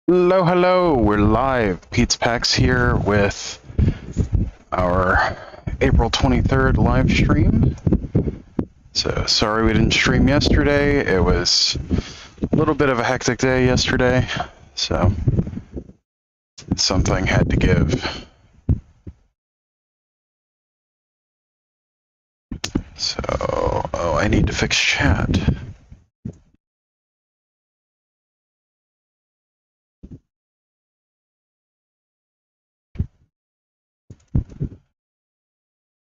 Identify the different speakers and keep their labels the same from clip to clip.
Speaker 1: Hello, hello, we're live. Pete's Packs here with our April 23rd live stream. So, sorry we didn't stream yesterday. It was a little bit of a hectic day yesterday, so something had to give. So, oh, I need to fix chat.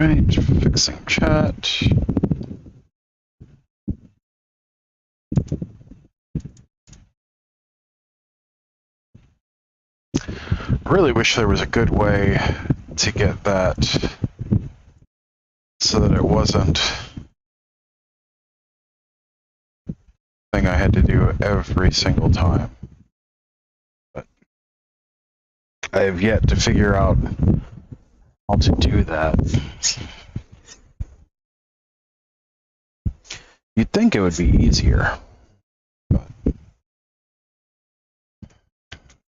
Speaker 1: Right, fixing chat. I really wish there was a good way to get that so that it wasn't thing I had to do every single time. But I have yet to figure out how to do that. You'd think it would be easier. But...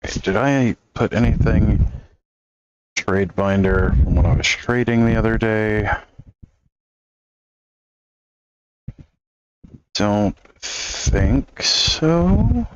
Speaker 1: Wait, did I put anything trade binder from when I was trading the other day? Don't think so.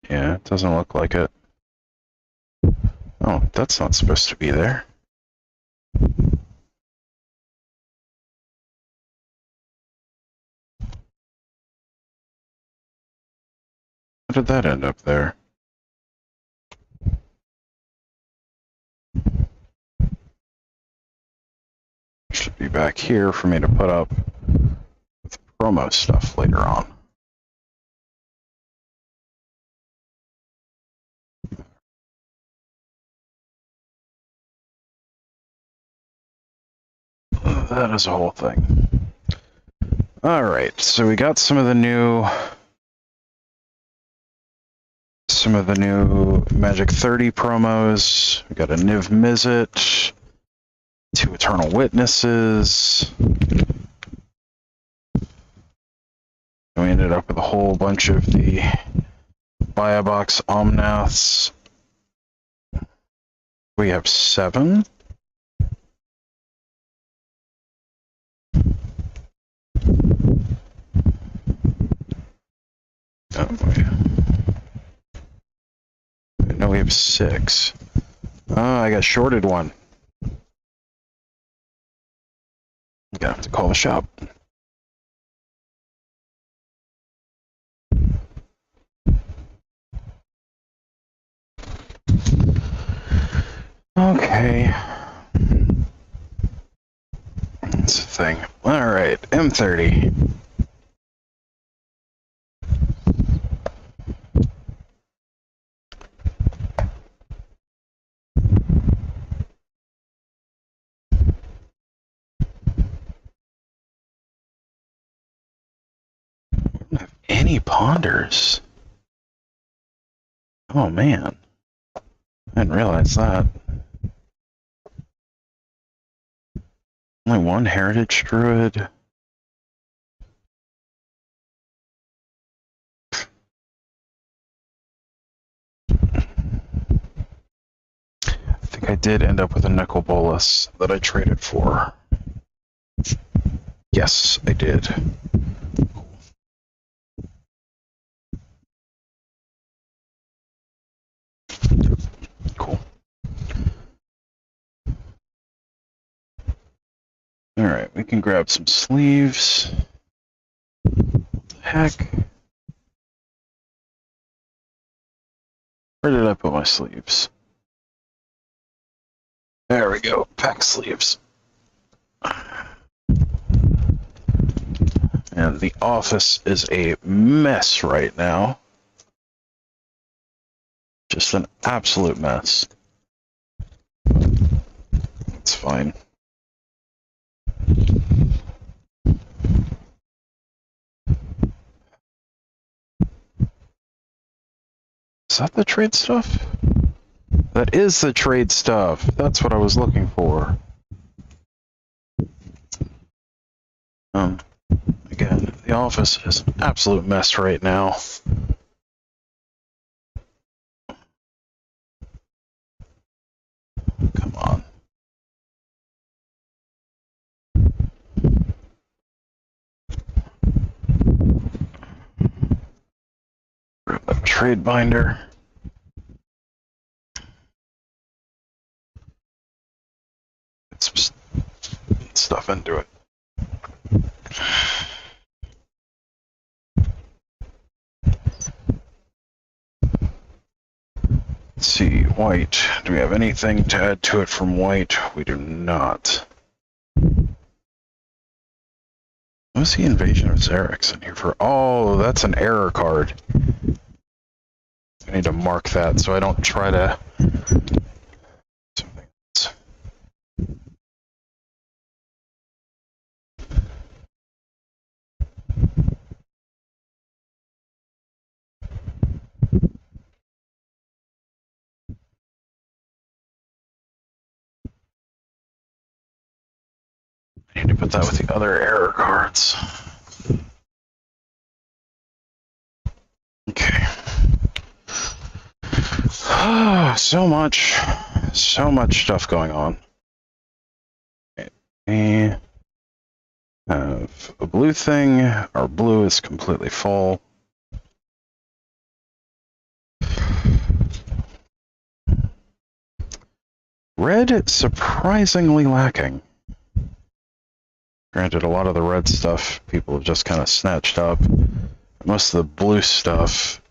Speaker 1: Yeah, it doesn't look like it. Oh, that's not supposed to be there. How did that end up there? Should be back here for me to put up with promo stuff later on. That is a whole thing. Alright, so we got some of the new Magic 30 promos. We got a Niv Mizzet, 2 Eternal Witnesses. We ended up with a whole bunch of the Buy a Box Omnaths. We have 7. Oh, wait. No, we have 6. Oh, I got shorted one. I'm gonna have to call the shop. Okay. That's the thing. Alright, M30. Any ponders? Oh man, I didn't realize that. Only one heritage druid. I think I did end up with a nickel bolus that I traded for. Yes, I did. Cool. Alright, we can grab some sleeves. What the heck? Where did I put my sleeves? There we go, pack sleeves. And the office is a mess right now. Just an absolute mess. fine. Is that the trade stuff? That is the trade stuff. That's what I was looking for. Again, the office is an absolute mess right now. Come on. Grab that trade binder. Get some stuff into it. Let's see, white. Do we have anything to add to it from white? We do not. What's the invasion of Xerix in here for? Oh, that's an error card. I need to mark that so I don't try to... something else. I need to put that with the other error cards. Okay. So much stuff going on. We have a blue thing. Our blue is completely full. Red, surprisingly lacking. Granted, a lot of the red stuff people have just kind of snatched up. Most of the blue stuff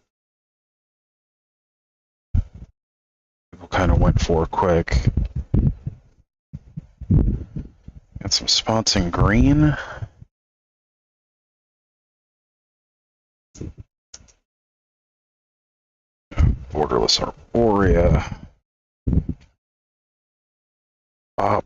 Speaker 1: people kind of went for quick. Got some spots in green. Borderless Arborea. Up.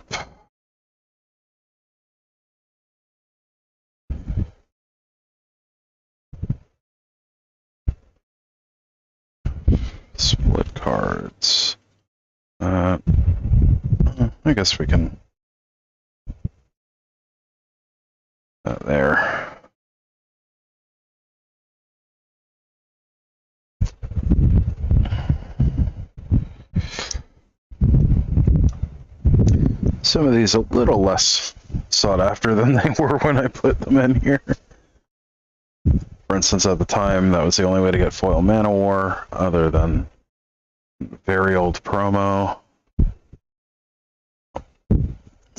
Speaker 1: Split cards. I guess we can... there. Some of these a little less sought after than they were when I put them in here. For instance, at the time, that was the only way to get foil Mana War, other than very old promo.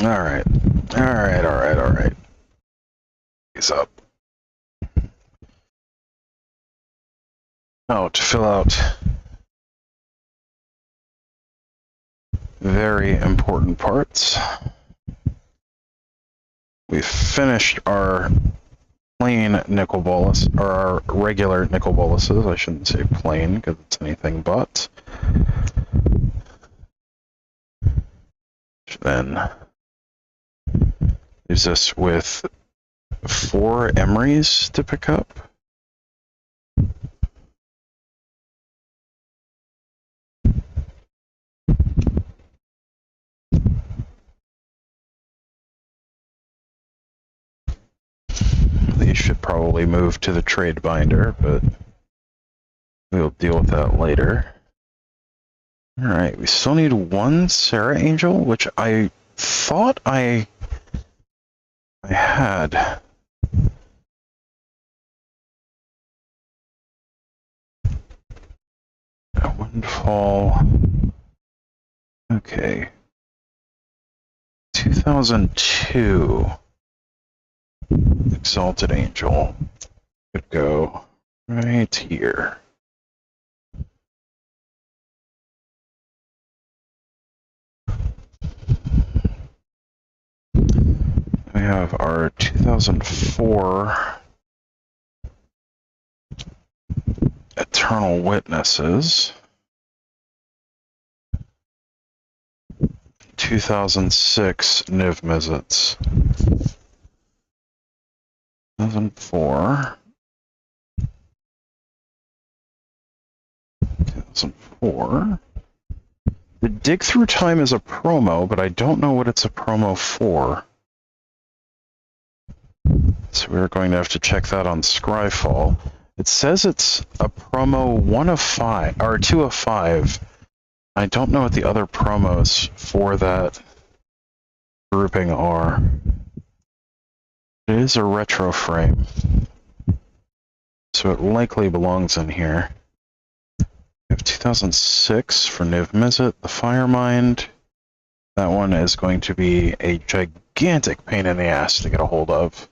Speaker 1: Alright. He's up. Oh, to fill out very important parts. We've finished our plain nickel bolus, or our regular nickel boluses. I shouldn't say plain because it's anything but. Which then leaves us with 4 Emerys to pick up. These should probably move to the trade binder, but we'll deal with that later. Alright, we still need 1 Sarah Angel, which I thought I had. A Windfall. Okay. 2002. Exalted Angel. Could go right here. We have our 2004 Eternal Witnesses. 2006 NIV visits. 2004. 2004. The dig through time is a promo, but I don't know what it's a promo for. So we're going to have to check that on Scryfall. It says it's a promo 1 of 5, or 2 of 5. I don't know what the other promos for that grouping are. It is a retro frame, so it likely belongs in here. We have 2006 for Niv Mizzet, the Firemind. That one is going to be a gigantic pain in the ass to get a hold of,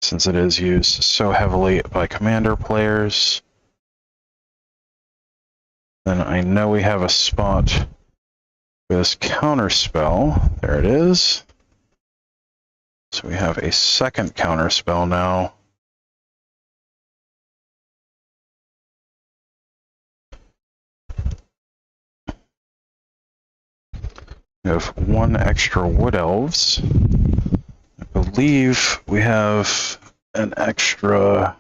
Speaker 1: since it is used so heavily by Commander players. Then I know we have a spot for this counterspell. There it is. So we have a second counterspell now. We have 1 extra Wood Elves. I believe we have an extra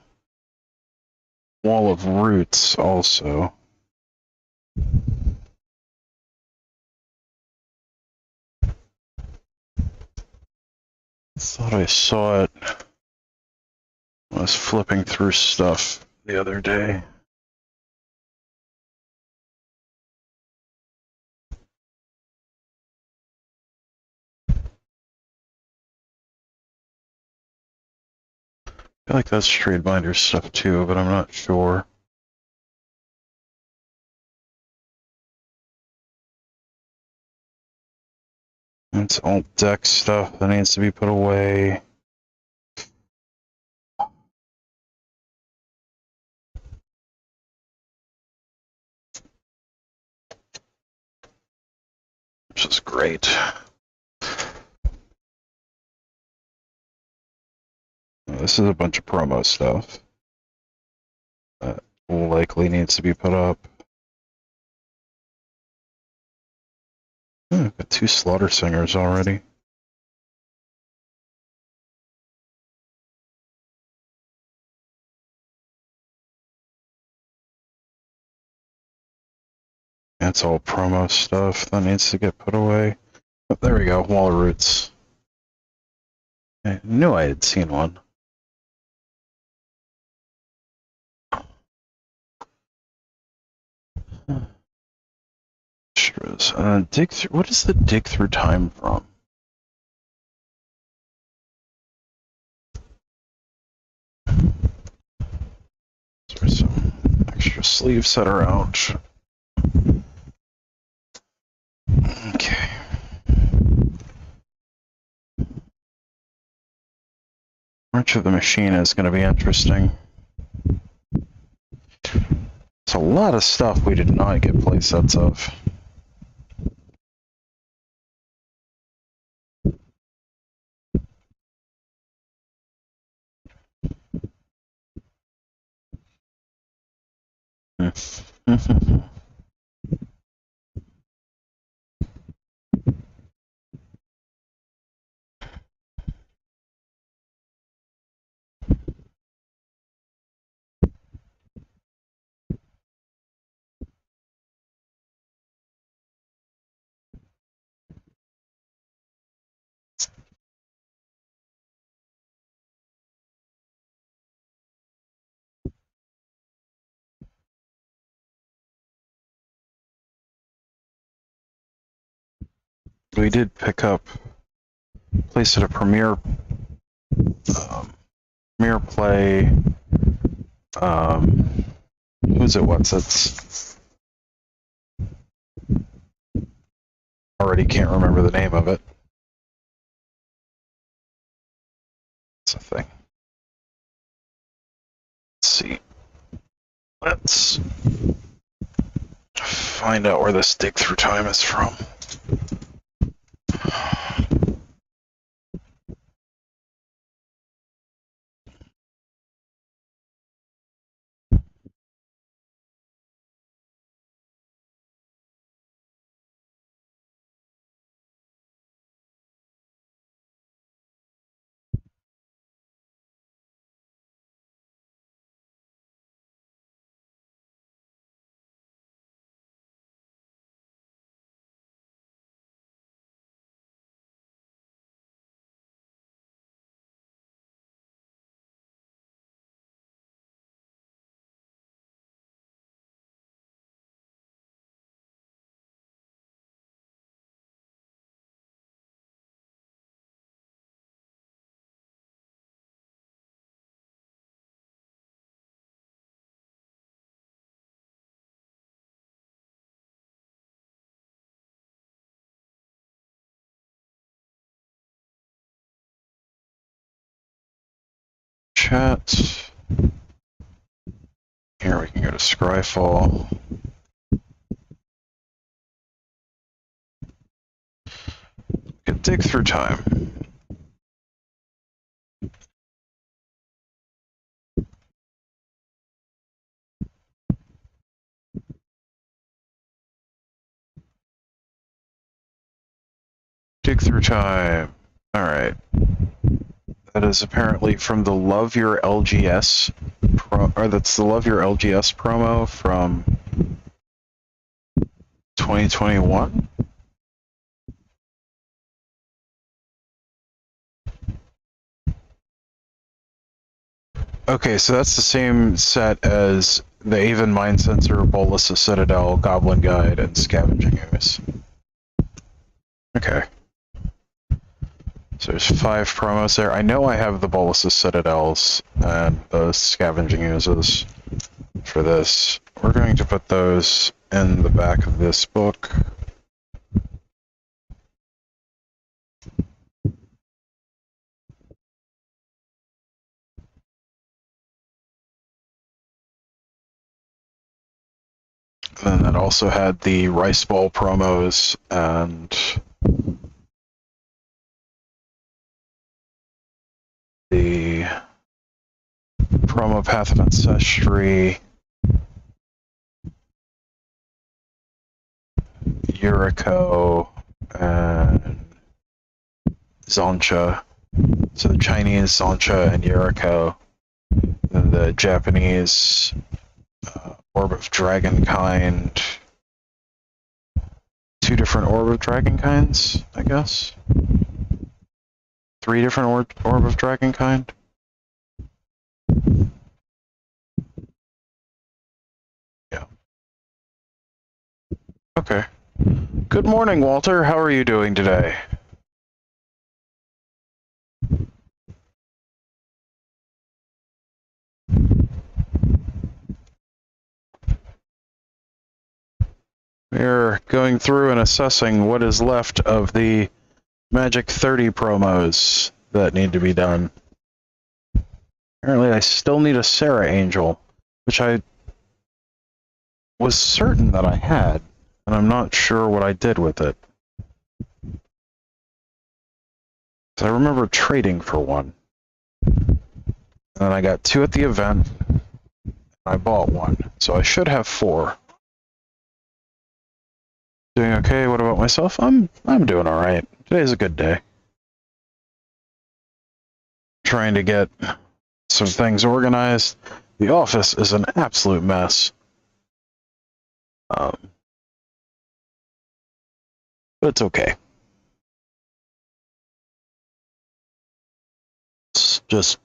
Speaker 1: Wall of Roots also. Thought I saw it when I was flipping through stuff the other day. I feel like that's Tradebinder stuff too, but I'm not sure. It's all deck stuff that needs to be put away. Which is great. This is a bunch of promo stuff that likely needs to be put up. I've got 2 Slaughter Singers already. That's all promo stuff that needs to get put away. Oh, there we go, Wall of Roots. I knew I had seen one. Extras. Dig through. What is the dig through time from? There's some extra sleeves that are out. Okay. March of the Machine is going to be interesting. There's a lot of stuff we did not get playsets of. We did pick up, place at a Premier Play. Who's it? What's it's? Already can't remember the name of it. It's a thing. Let's see. Let's find out where this dig through time is from. chat. Here we can go to Scryfall. Can dig through time. Dig through time. Alright. That is apparently from the Love Your LGS that's the Love Your LGS promo from 2021. Okay, so that's the same set as the Aven Mind Sensor, Bolus of Citadel, Goblin Guide, and Scavenging Ooze. Okay. So there's 5 promos there. I know I have the Bolus of Citadels and the Scavenging Oozes for this. We're going to put those in the back of this book. And then that also had the Rice Bowl promos and the promo Path of Ancestry, Yuriko, and Zoncha. So the Chinese Zoncha and Yuriko, and the Japanese Orb of Dragonkind. 2 different Orb of Dragonkinds, I guess. 3 different Orb of Dragonkind. Yeah. Okay. Good morning, Walter. How are you doing today? We're going through and assessing what is left of the Magic 30 promos that need to be done. Apparently I still need a Sarah Angel, which I was certain that I had, and I'm not sure what I did with it. I remember trading for one. And then I got 2 at the event, and I bought 1. So I should have 4. Doing okay, what about myself? I'm doing alright. Today's a good day. Trying to get some things organized. The office is an absolute mess. But it's okay. It's just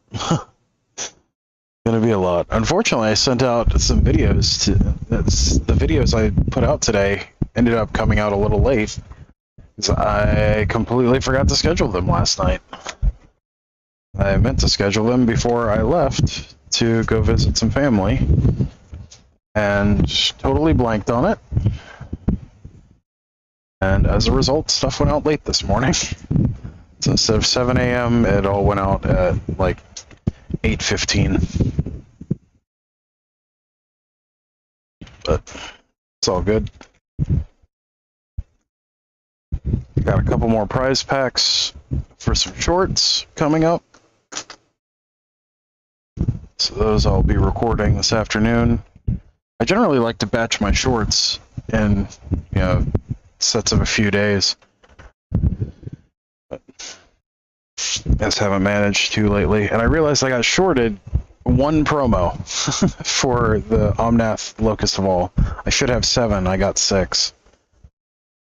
Speaker 1: gonna be a lot. Unfortunately, I sent out some videos the videos I put out today ended up coming out a little late because I completely forgot to schedule them last night. I meant to schedule them before I left to go visit some family and totally blanked on it. And as a result, stuff went out late this morning. So instead of 7 a.m., it all went out at like 8:15. But it's all good. Got a couple more prize packs for some shorts coming up. So those I'll be recording this afternoon. I generally like to batch my shorts in, sets of a few days. But just haven't managed to lately. And I realized I got shorted 1 promo for the Omnath Locust of All. I should have 7, I got 6.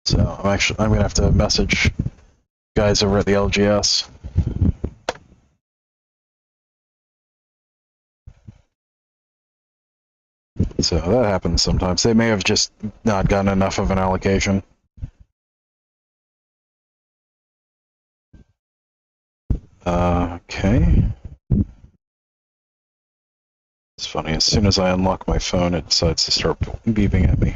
Speaker 1: So I'm gonna have to message guys over at the LGS. So that happens sometimes. They may have just not gotten enough of an allocation. Okay. It's funny, as soon as I unlock my phone, it decides to start beeping at me.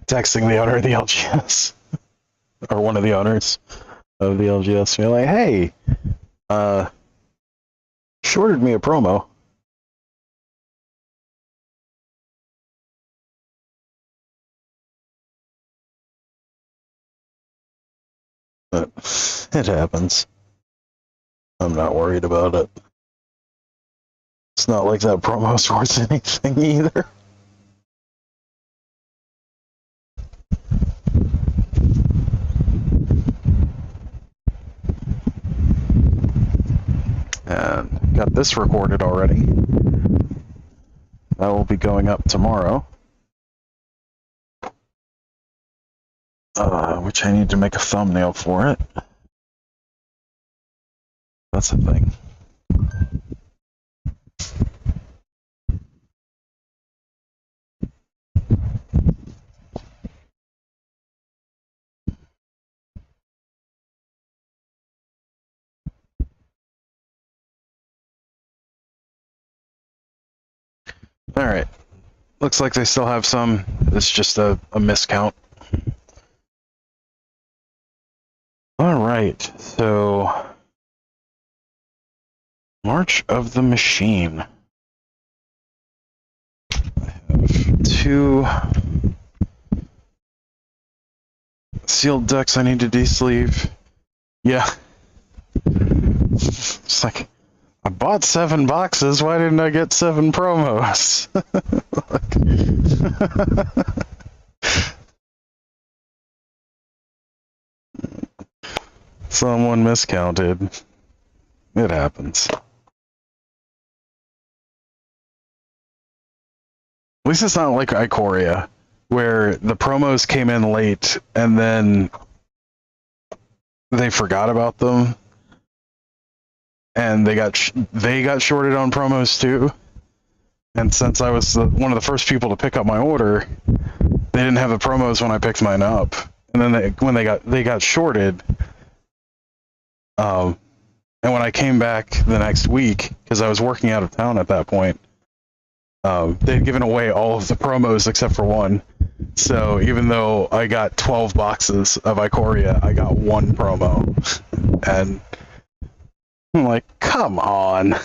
Speaker 1: Texting the owner of the LGS, or one of the owners of the LGS, being like, "Hey, shorted me a promo." But it happens. I'm not worried about it. It's not like that promo's worth anything either. And got this recorded already. That will be going up tomorrow. Which I need to make a thumbnail for it. That's a thing. Alright. Looks like they still have some. It's just a miscount. Alright, so March of the Machine. I have 2 sealed decks I need to de-sleeve. Yeah. It's like, I bought 7 boxes, why didn't I get 7 promos? Someone miscounted. It happens. At least it's not like Ikoria, where the promos came in late and then they forgot about them, and they got shorted on promos too. And since I was one of the first people to pick up my order, they didn't have the promos when I picked mine up, and then when they got shorted. And when I came back the next week, because I was working out of town at that point, they'd given away all of the promos except for one. So even though I got 12 boxes of Ikoria, I got 1 promo. And I'm like, come on.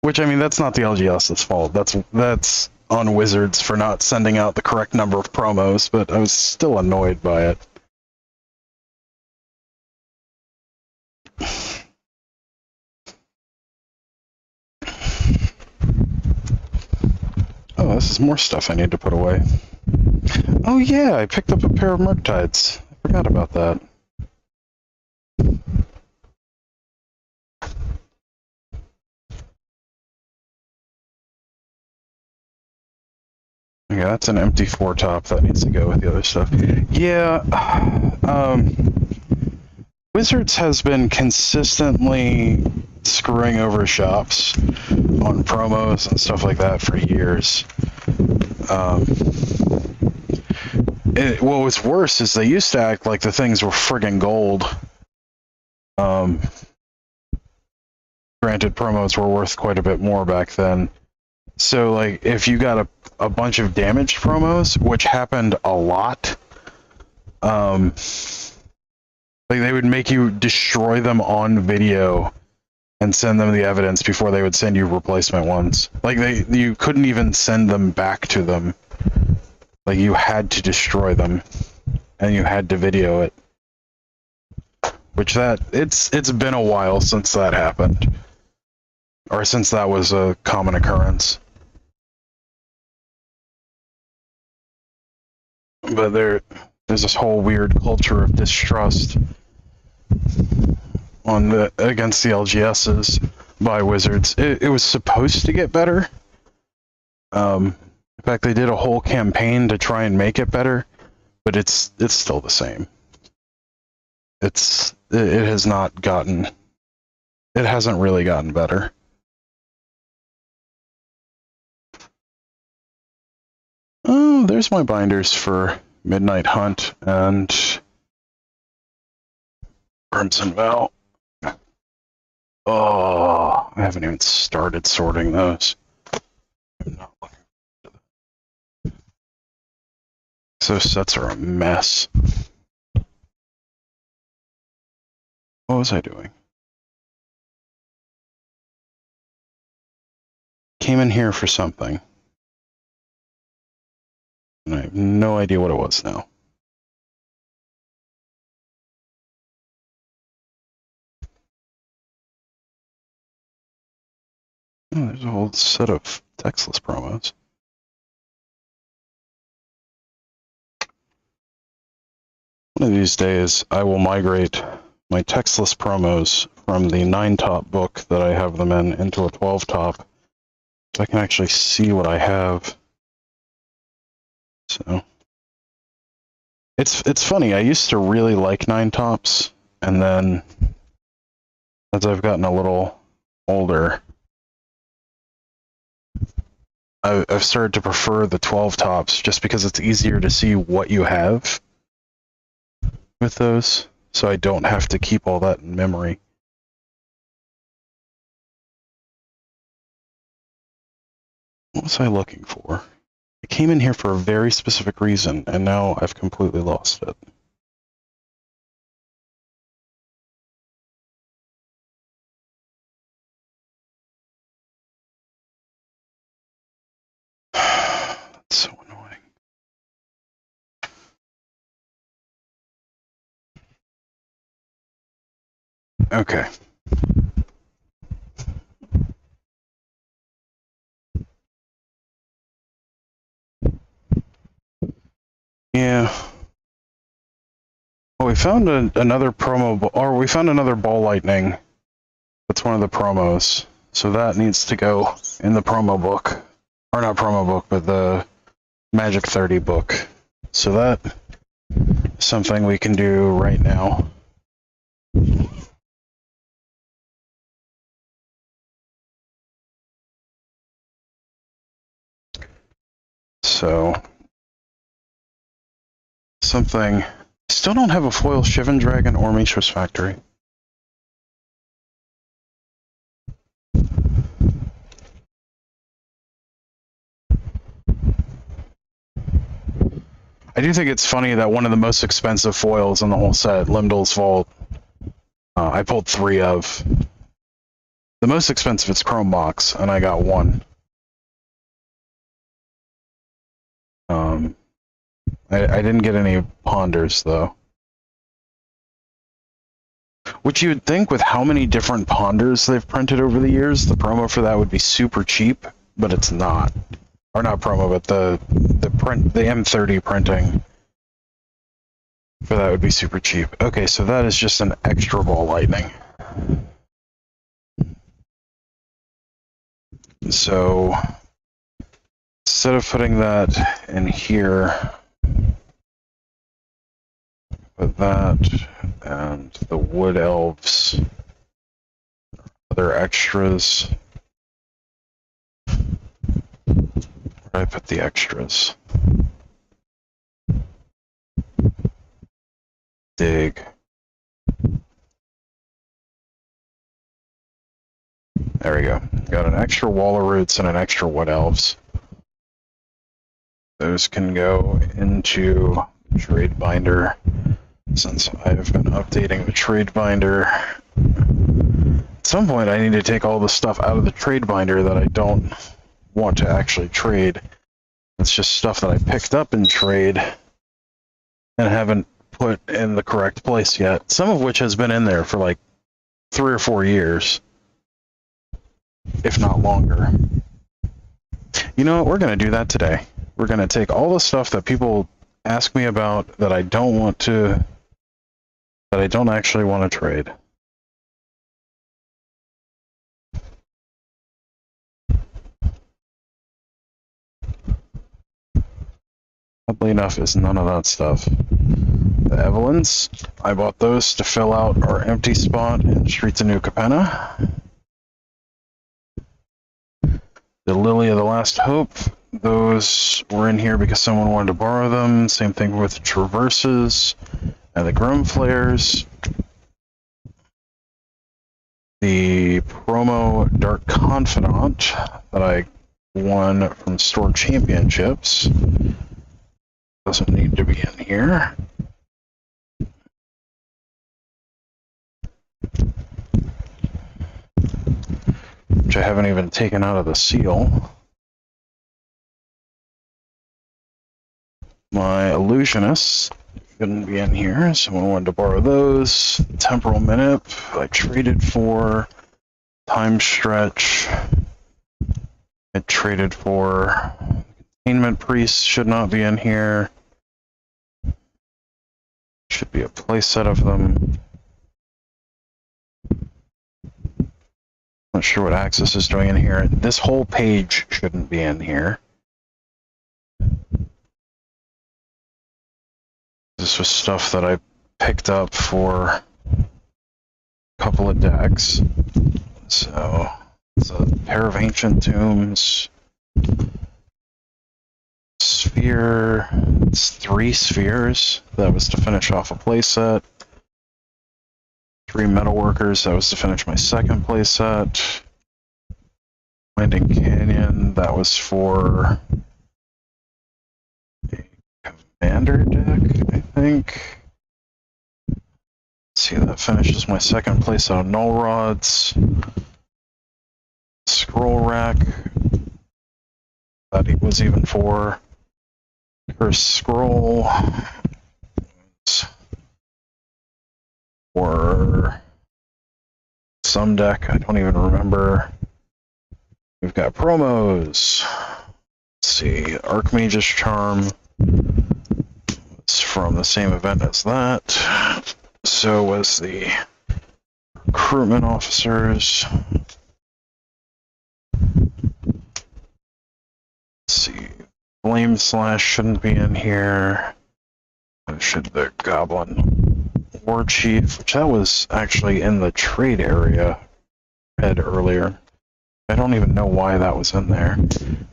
Speaker 1: Which, I mean, that's not the LGS's fault. That's on Wizards for not sending out the correct number of promos, but I was still annoyed by it. Oh, this is more stuff I need to put away. Oh yeah, I picked up a pair of Murktides. I forgot about that. Yeah, that's an empty 4-top that needs to go with the other stuff. Yeah, Wizards has been consistently screwing over shops on promos and stuff like that for years. What was worse is they used to act like the things were friggin' gold. Granted, promos were worth quite a bit more back then. So, like, if you got a bunch of damaged promos, which happened a lot, like, they would make you destroy them on video and send them the evidence before they would send you replacement ones. Like, you couldn't even send them back to them. Like, you had to destroy them, and you had to video it. Which it's been a while since that happened. Or since that was a common occurrence. But there's this whole weird culture of distrust against the LGSs by Wizards. It was supposed to get better. In fact, they did a whole campaign to try and make it better, but it's still the same. It hasn't really gotten better. Oh, there's my binders for Midnight Hunt and Crimson Vow. Oh, I haven't even started sorting those. I'm not looking. Those sets are a mess. What was I doing? Came in here for something. And I have no idea what it was now. Oh, there's a whole set of textless promos. One of these days, I will migrate my textless promos from the 9-top book that I have them in into a 12-top, so I can actually see what I have. So it's funny. I used to really like 9-tops, and then as I've gotten a little older, I've started to prefer the 12-tops just because it's easier to see what you have with those, so I don't have to keep all that in memory. What was I looking for? I came in here for a very specific reason, and now I've completely lost it. That's so annoying. Okay. Yeah. Well, we found another promo, or we found another ball lightning. That's one of the promos. So that needs to go in the promo book. Or not promo book, but the Magic 30 book. So that is something we can do right now. So, something. Still don't have a foil Shivan Dragon or Mishra's Factory. I do think it's funny that one of the most expensive foils in the whole set, Limdal's Vault, I pulled 3 of. The most expensive is Chrome Box, and I got 1. I didn't get any Ponders, though. Which you'd think with how many different Ponders they've printed over the years, the promo for that would be super cheap, but it's not. Or not promo, but the M30 printing for that would be super cheap. Okay, so that is just an extra ball lightning. So instead of putting that in here, put that and the wood elves, other extras. Where did I put the extras? Dig. There we go. Got an extra wall of roots and an extra wood elves. Those can go into trade binder. Since I've been updating the trade binder, at some point I need to take all the stuff out of the trade binder that I don't want to actually trade. It's just stuff that I picked up in trade and haven't put in the correct place yet. Some of which has been in there for like 3 or 4 years, if not longer. You know what? We're going to do that today. We're going to take all the stuff that people ask me about that I don't want to, that I don't actually want to trade. Oddly enough, is none of that stuff. The Evelyns, I bought those to fill out our empty spot in Streets of New Capenna. The Lily of the Last Hope, those were in here because someone wanted to borrow them. Same thing with Traverses and the Grim Flares. the promo Dark Confidant that I won from Store Championships. Doesn't need to be in here. Which I haven't even taken out of the seal. My Illusionist shouldn't be in here. Someone wanted to borrow those. Temporal Minute, I traded for. Time Stretch, I traded for. Containment Priest should not be in here. Should be a playset of them. Not sure what Axis is doing in here. This whole page shouldn't be in here. This was stuff that I picked up for a couple of decks. So, it's a pair of Ancient Tombs. Sphere. It's 3 spheres. That was to finish off a playset. 3 Metalworkers. That was to finish my second playset. Winding Canyon. That was for a Commander deck, I think. Let's see, that finishes my second playset of Null Rods. Scroll Rack. That was even for Cursed Scroll. Or some deck, I don't even remember. We've got promos. Let's see, Archmage's Charm. It's from the same event as that. So was the Recruitment Officers. Let's see, Flame Slash shouldn't be in here. Should the Goblin War Chief, which that was actually in the trade area read earlier. I don't even know why that was in there.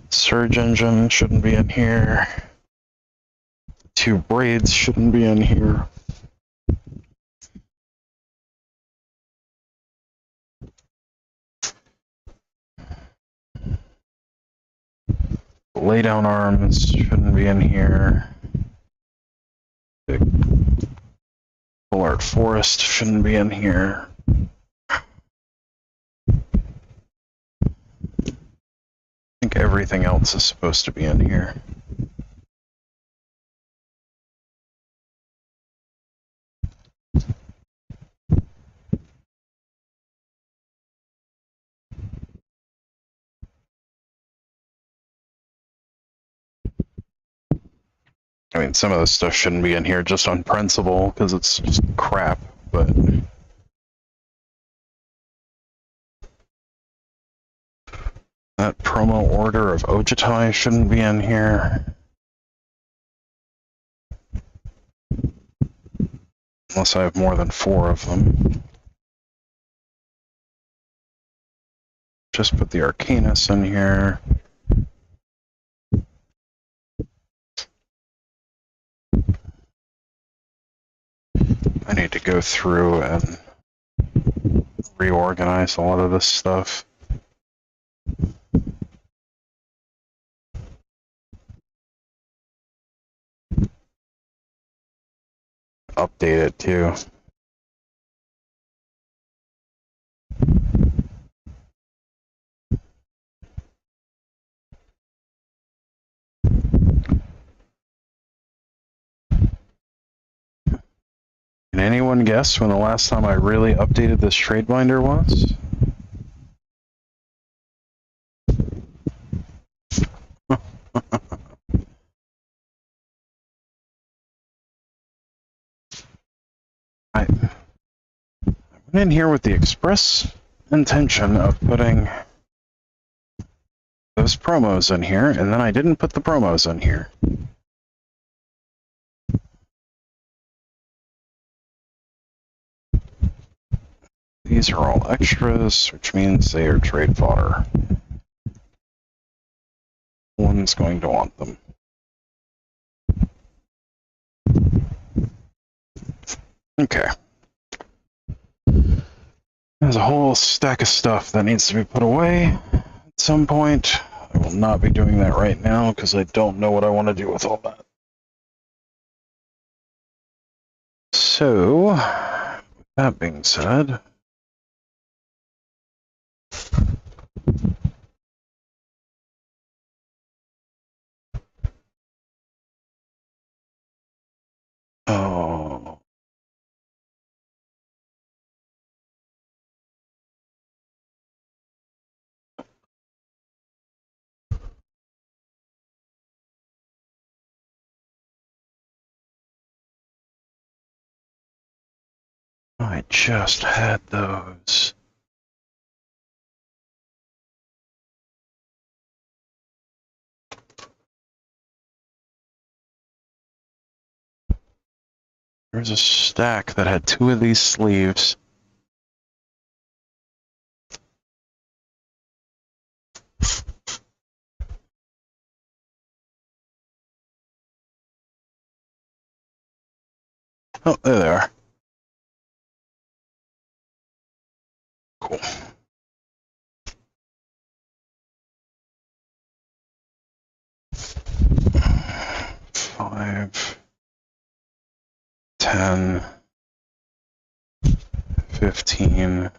Speaker 1: Surge Engine shouldn't be in here. 2 Braids shouldn't be in here. Lay Down Arms shouldn't be in here. Big Bullard Forest shouldn't be in here. I think everything else is supposed to be in here. I mean, some of this stuff shouldn't be in here just on principle, because it's just crap, but... That promo order of Ojitai shouldn't be in here. Unless I have more than 4 of them. Just put the Arcanus in here. I need to go through and reorganize a lot of this stuff. Update it too. Can anyone guess when the last time I really updated this trade binder was? I went in here with the express intention of putting those promos in here, and then I didn't put the promos in here. These are all extras, which means they are trade fodder. One's going to want them. Okay. There's a whole stack of stuff that needs to be put away at some point. I will not be doing that right now because I don't know what I want to do with all that. So, that being said, oh, I just had those. There's a stack that had 2 of these sleeves. Oh, there they are. Cool. Five, 10, 15,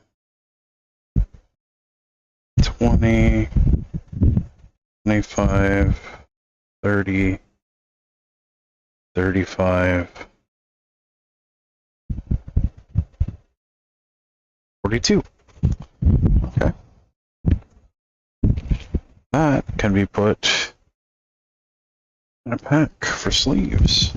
Speaker 1: 20, 25, 30, 35, 42. Okay. That can be put in a pack for sleeves.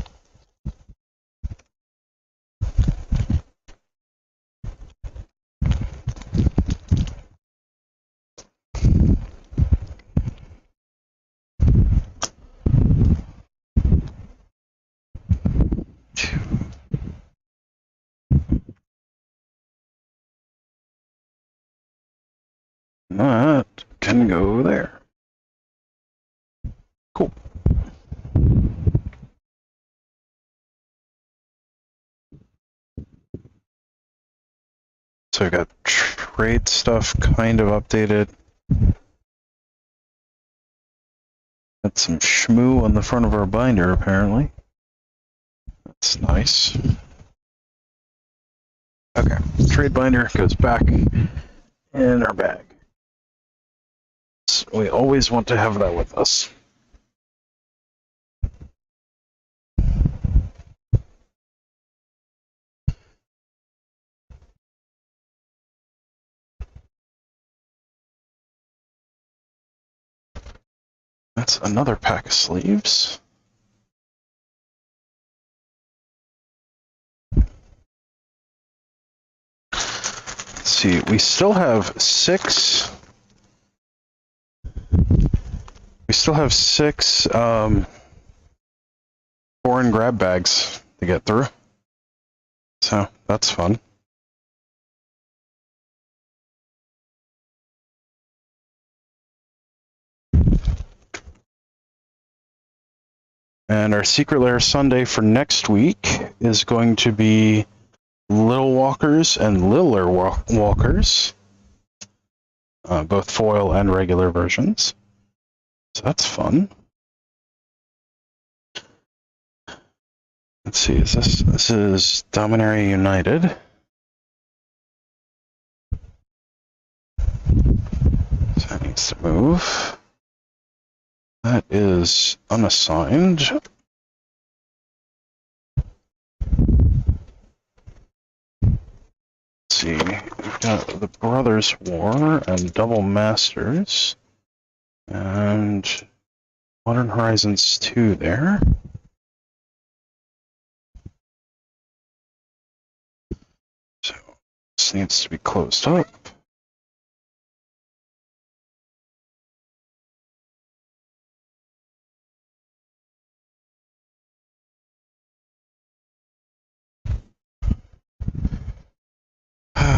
Speaker 1: That can go there. Cool. So I got trade stuff kind of updated. Got some shmoo on the front of our binder, apparently. That's nice. Okay, trade binder goes back in our bag. So we always want to have that with us. That's another pack of sleeves. Let's see, we still have 6. We still have 6 foreign grab bags to get through. So that's fun. And our Secret Lair Sunday for next week is going to be Little Walkers and Littler Walkers, both foil and regular versions. So that's fun. Let's see, this is Dominaria United. So that needs to move. That is unassigned. Let's see, we've got the Brothers War and Double Masters. And Modern Horizons 2 there. So this needs to be closed up.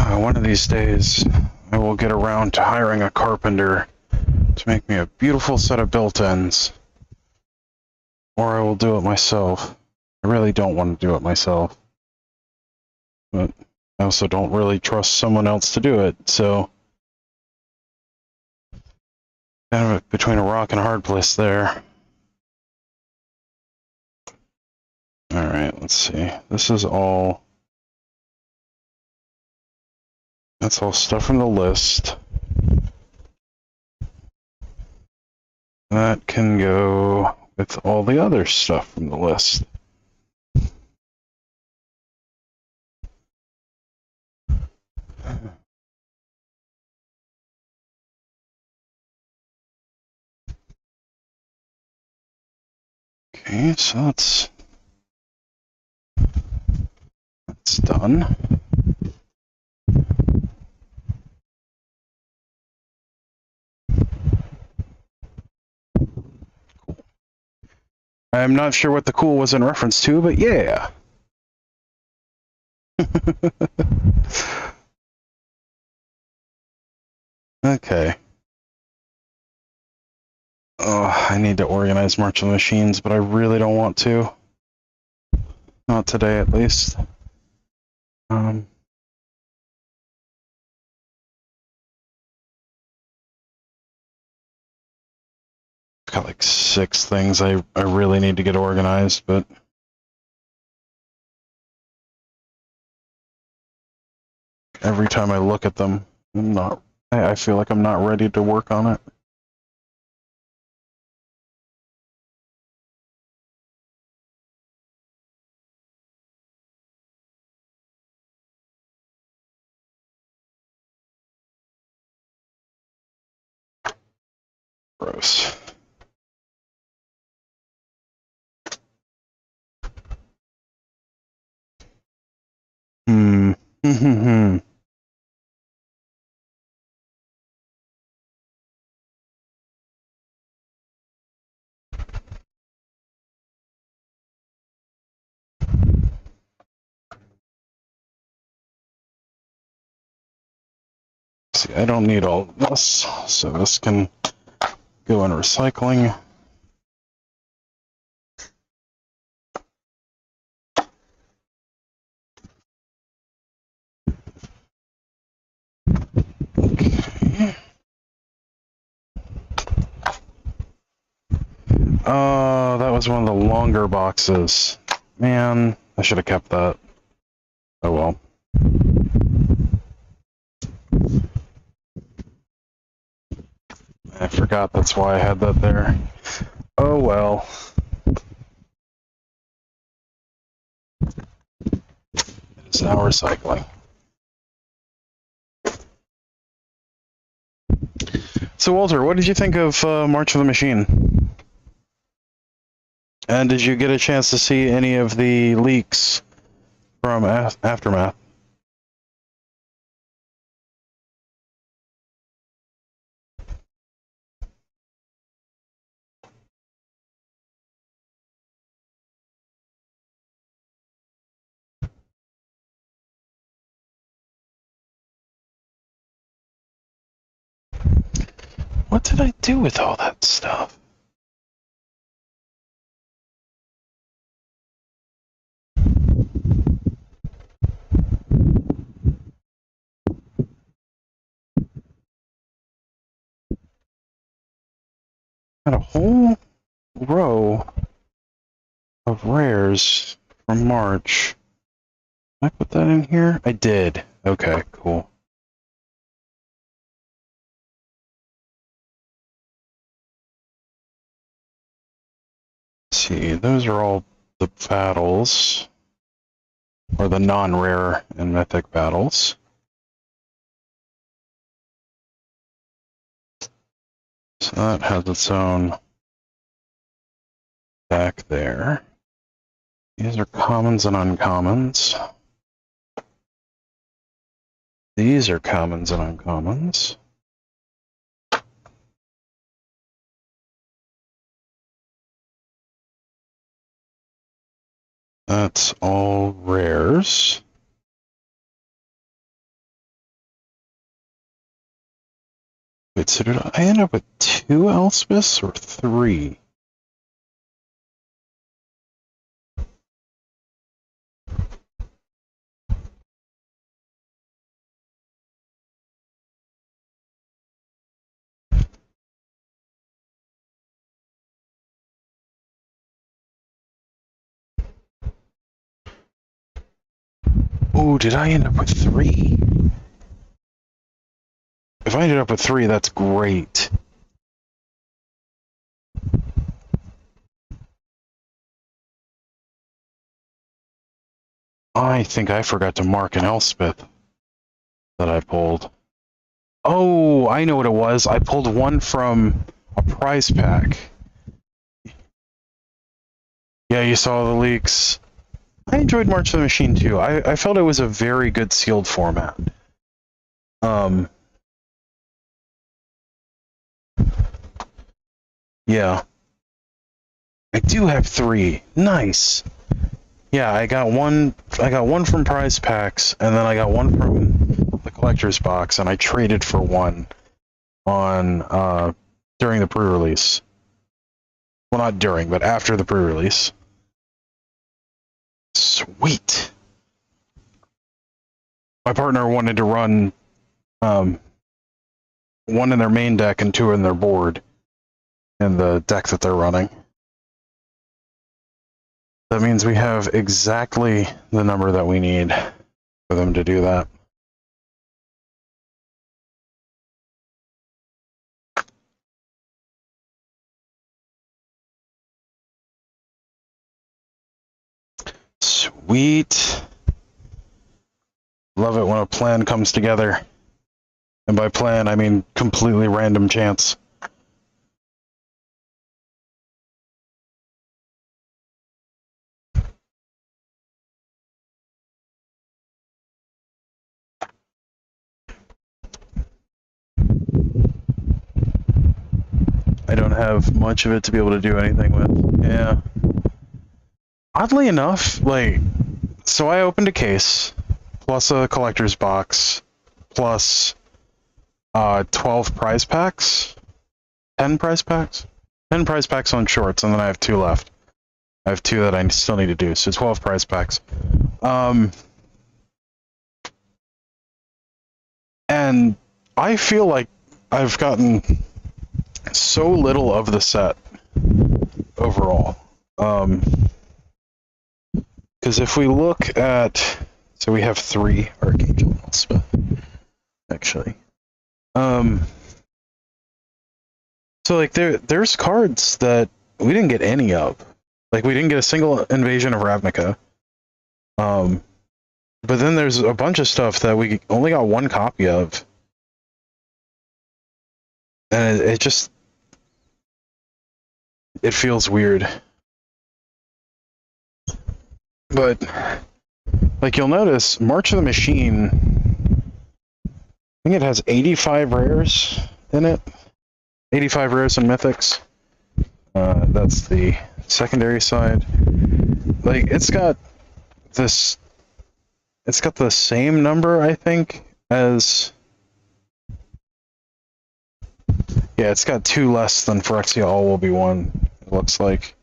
Speaker 1: One of these days, I will get around to hiring a carpenter to make me a beautiful set of built-ins. Or I will do it myself. I really don't want to do it myself. But I also don't really trust someone else to do it, so kind of between a rock and a hard place there. Alright, let's see. This is all... That's all stuff from the list. That can go with all the other stuff from the list. Okay, so that's done. I'm not sure what the cool was in reference to, but yeah. Okay. Oh, I need to organize March of the Machines, but I really don't want to. Not today, at least. Got like 6 things I really need to get organized, but every time I look at them, I feel like I'm not ready to work on it. Gross. See, I don't need all of this, so this can go in recycling. Okay. Oh, that was one of the longer boxes. Man, I should have kept that. Oh well. I forgot that's why I had that there. Oh well. It is now recycling. So Walter, what did you think of March of the Machine? And did you get a chance to see any of the leaks from Aftermath? What did I do with all that stuff? Got a whole row of rares from March. Did I put that in here? I did. Okay, cool. Let's see, those are all the battles, or the non-rare and mythic battles. So that has its own back there. These are commons and uncommons. These are commons and uncommons. That's all rares. Wait, so did I end up with 2 Elspeths or 3? Oh, did I end up with 3? If I ended up with 3, that's great. I think I forgot to mark an Elspeth that I pulled. Oh, I know what it was. I pulled one from a prize pack. Yeah, you saw the leaks. I enjoyed March of the Machine too. I felt it was a very good sealed format. Yeah. I do have 3. Nice. Yeah, I got one from prize packs, and then I got one from the collector's box, and I traded for one on during the pre-release. Well, not during, but after the pre-release. Sweet. My partner wanted to run one in their main deck and 2 in their board in the deck that they're running. That means we have exactly the number that we need for them to do that. Sweet. Love it when a plan comes together. And by plan, I mean completely random chance. I don't have much of it to be able to do anything with. Yeah. Oddly enough, like, so I opened a case, plus a collector's box, plus 12 prize packs. 10 prize packs? 10 prize packs on shorts, and then I have 2 left. I have 2 that I still need to do, so 12 prize packs. And I feel like I've gotten so little of the set overall. Because if we look at, so we have 3 Archangel Elspeth, actually. So like there's cards that we didn't get any of. Like we didn't get a single Invasion of Ravnica. But then there's a bunch of stuff that we only got 1 copy of. And it just, it feels weird. But like you'll notice, March of the Machine, I think it has 85 rares in it. 85 rares and mythics. That's the secondary side. Like it's got this, it's got the same number, I think, as, yeah, it's got 2 less than Phyrexia All Will Be One, it looks like.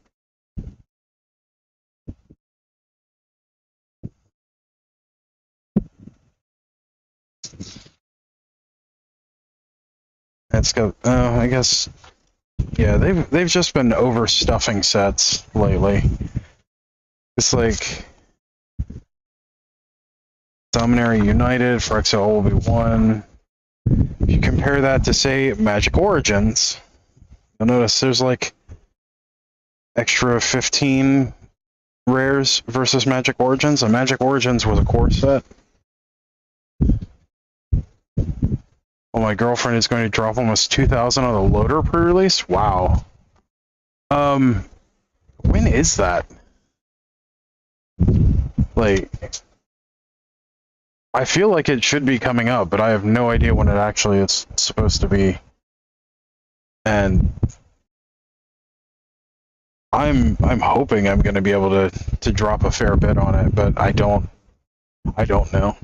Speaker 1: It's got, I guess, yeah, they've just been overstuffing sets lately. It's like Dominaria United, Phyrexia All Will Be One. If you compare that to, say, Magic Origins, you'll notice there's like extra 15 rares versus Magic Origins, and Magic Origins was a core set. Oh, my girlfriend is going to drop almost 2,000 on the loader pre-release? Wow. When is that? Like, I feel like it should be coming up, but I have no idea when it actually is supposed to be. And I'm hoping I'm going to be able to drop a fair bit on it, but I don't know.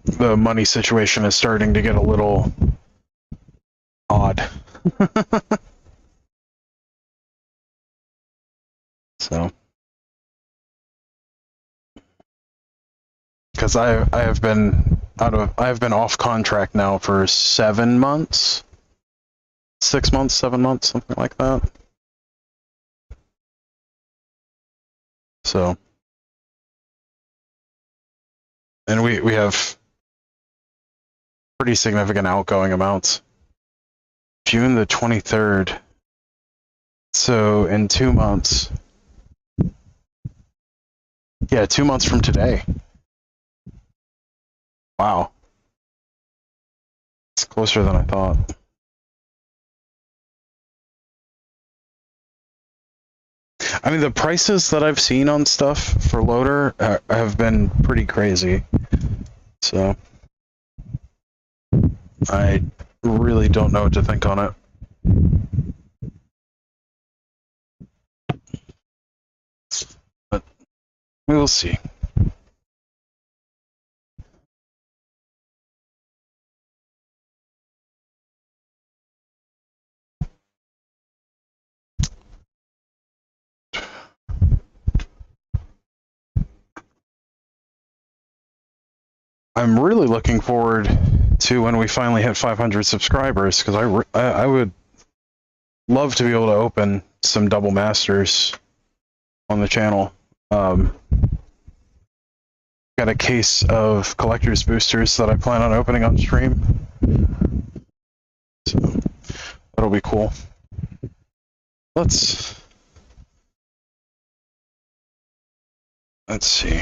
Speaker 1: The money situation is starting to get a little odd. So, because I have been off contract now for 7 months, 6 months, 7 months, something like that. So And we have pretty significant outgoing amounts. June the 23rd. So in 2 months. Yeah, 2 months from today. Wow. It's closer than I thought. I mean, the prices that I've seen on stuff for loader have been pretty crazy. So I really don't know what to think on it. But we will see. I'm really looking forward to when we finally hit 500 subscribers, because I would love to be able to open some double masters on the channel. Got a case of collector's boosters that I plan on opening on stream, so that'll be cool. Let's see.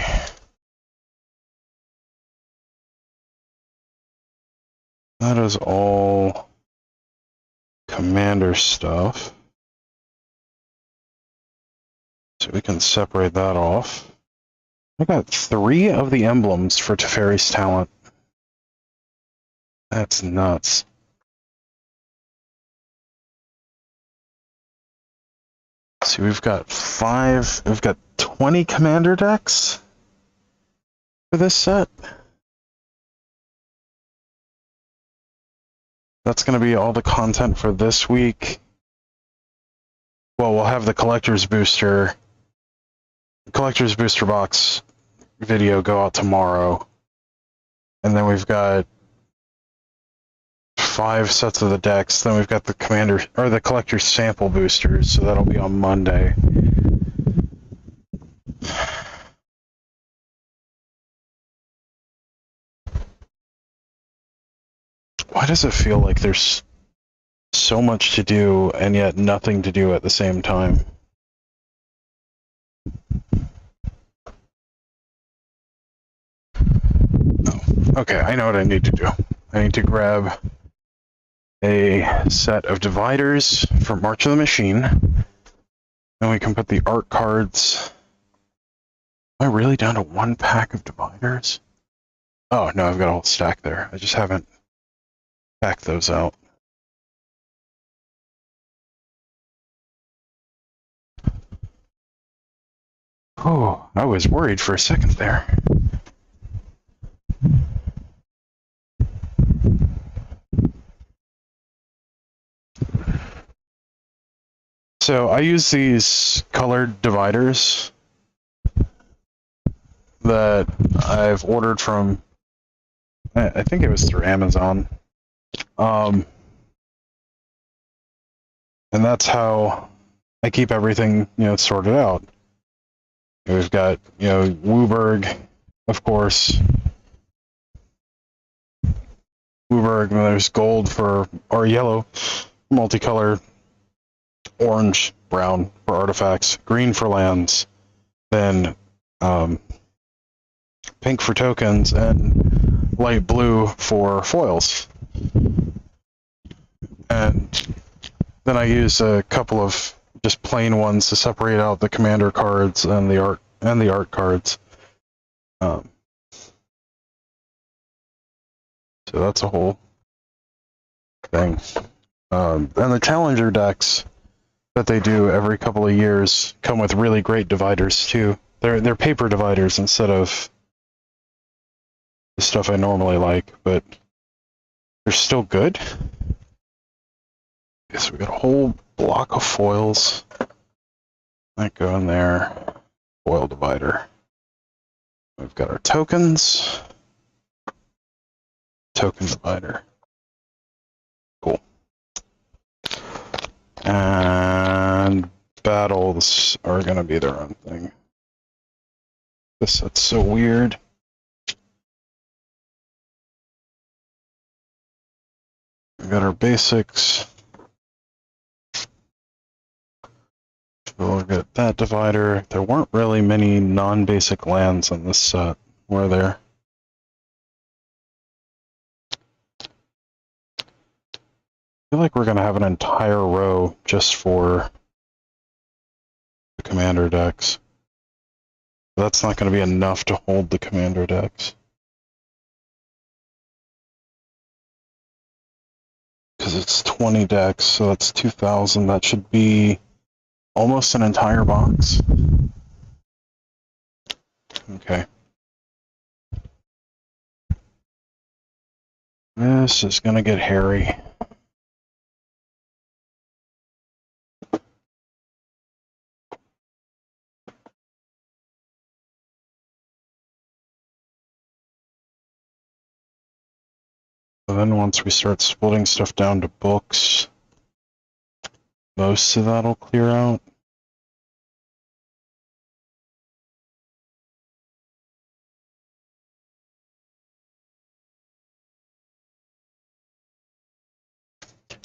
Speaker 1: That is all commander stuff. So we can separate that off. I got 3 of the emblems for Teferi's talent. That's nuts. See, we've got 20 commander decks for this set. That's going to be all the content for this week. Well, we'll have the collector's booster box video go out tomorrow. And then we've got 5 sets of the decks. Then we've got the the collector's sample boosters, so that'll be on Monday. Why does it feel like there's so much to do and yet nothing to do at the same time? Oh, okay, I know what I need to do. I need to grab a set of dividers for March of the Machine. Then we can put the art cards. Am I really down to 1 pack of dividers? Oh, no, I've got a whole stack there. I just haven't packed those out. Oh, I was worried for a second there. So I use these colored dividers that I've ordered from, I think it was through Amazon. And that's how I keep everything, sorted out. We've got, Wooburg, of course. Wooburg, and there's gold for, or yellow, multicolor, orange, brown for artifacts, green for lands, then pink for tokens, and light blue for foils. And then I use a couple of just plain ones to separate out the commander cards and the art cards. So that's a whole thing. And the challenger decks that they do every couple of years come with really great dividers too. They're paper dividers instead of the stuff I normally like, but they're still good. Okay, so we got a whole block of foils that go in there. Foil divider. We've got our tokens. Token divider. Cool. And battles are going to be their own thing. This set's so weird. We got our basics. We'll get that divider. There weren't really many non-basic lands on this set, were there? I feel like we're going to have an entire row just for the commander decks. That's not going to be enough to hold the commander decks. Because it's 20 decks, so that's 2,000. That should be almost an entire box. Okay. This is going to get hairy. So then once we start splitting stuff down to books, most of that'll clear out.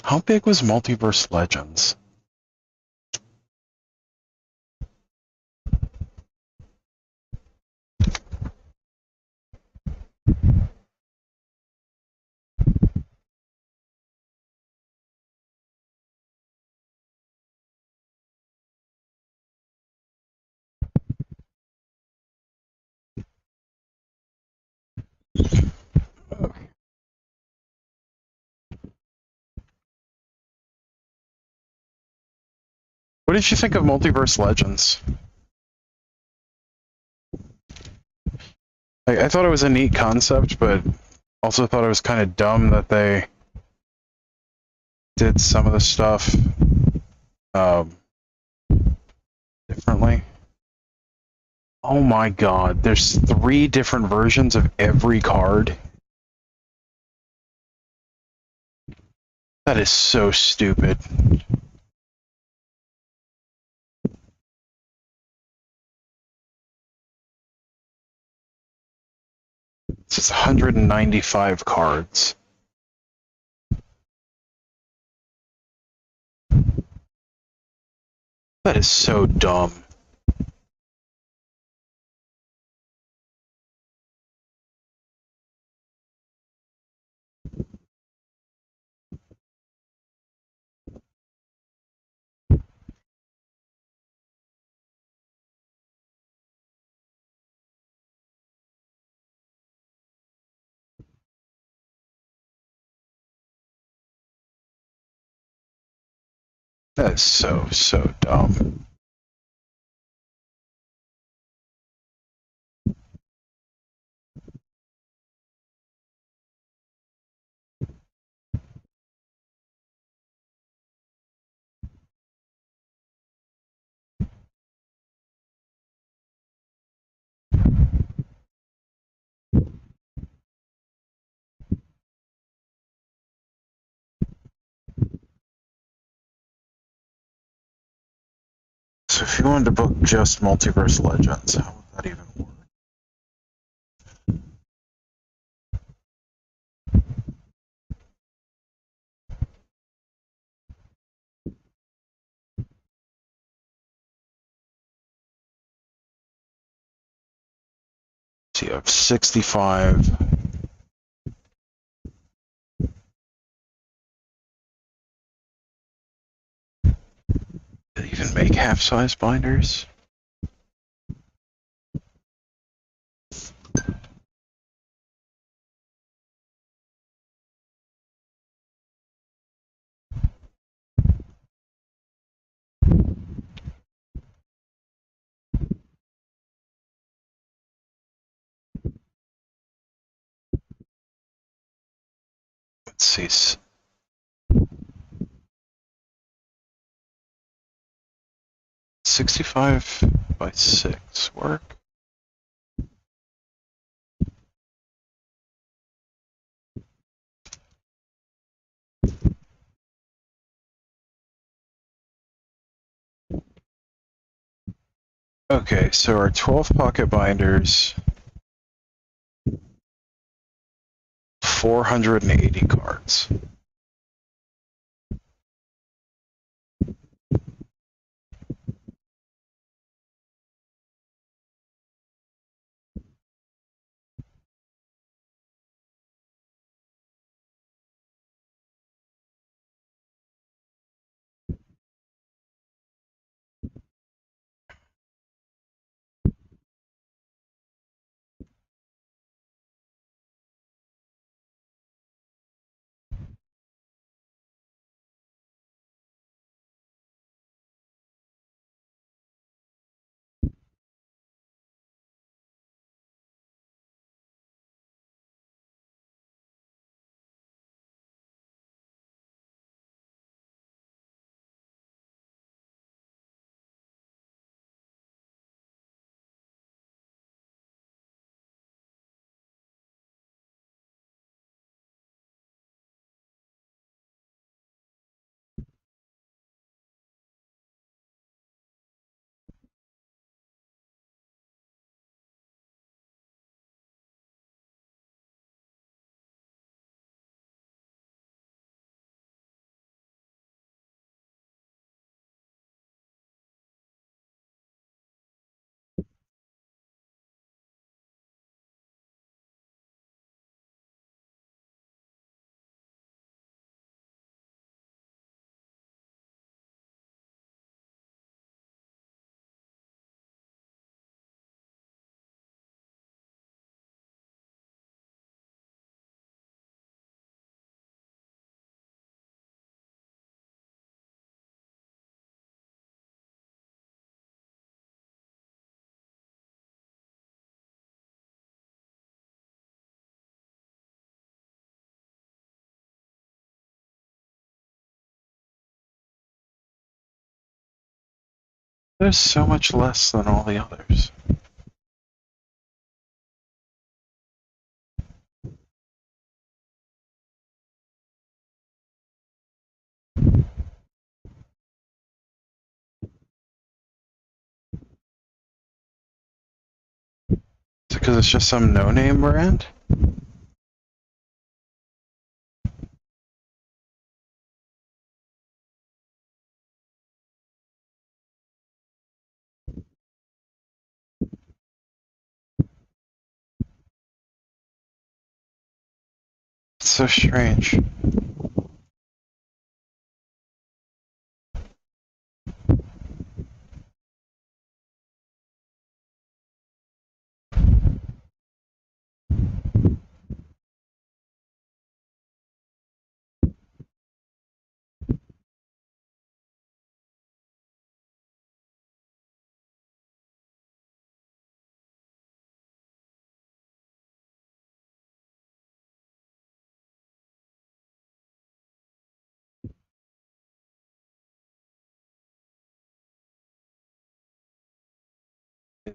Speaker 1: How big was Multiverse Legends? What did you think of Multiverse Legends? I thought it was a neat concept, but also thought it was kind of dumb that they did some of the stuff differently. Oh my god, there's 3 different versions of every card. That is so stupid. It's 195 cards. That is so dumb. That is so dumb. So if you wanted to book just Multiverse Legends, how would that even work? So you have 65. Do they even make half-size binders? Let's see. 65 by 6 work? Okay, so our 12 pocket binders, 480 cards. There's so much less than all the others. Is it because it's just some no-name brand? It's so strange.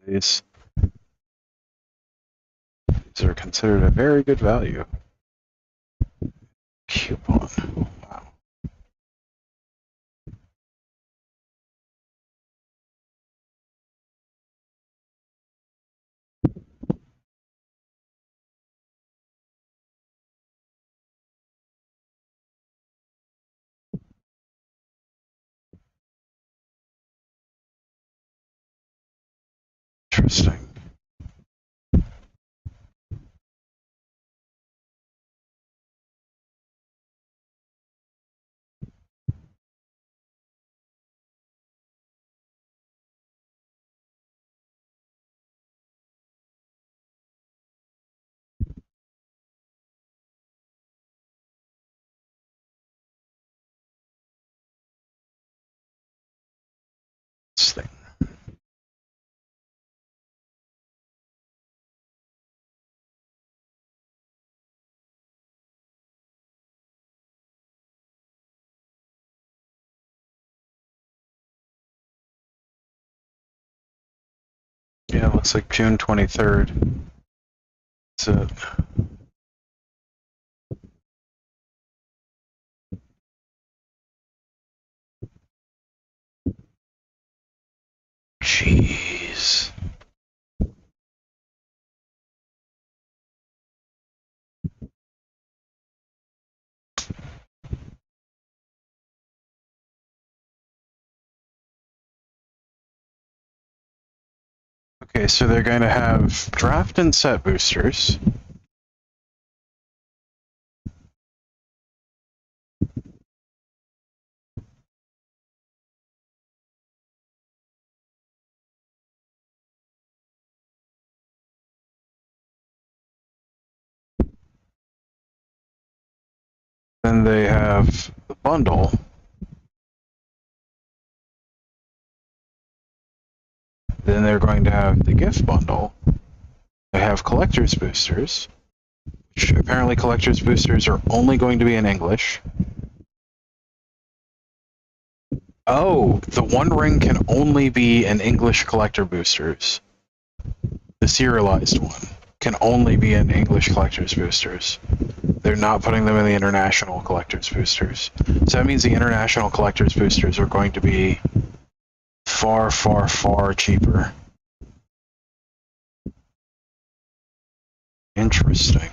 Speaker 1: These are considered a very good value. Coupon. Wow. Interesting. This thing. Yeah, it looks like June 23rd. That's it. Jeez. Okay, so they're going to have draft and set boosters. Then they have the bundle. Then they're going to have the gift bundle. They have collector's boosters, which apparently collector's boosters are only going to be in English. Oh, the One Ring can only be in English collector boosters. The serialized one can only be in English collector's boosters. They're not putting them in the international collector's boosters. So that means the international collector's boosters are going to be far, far, far cheaper. Interesting.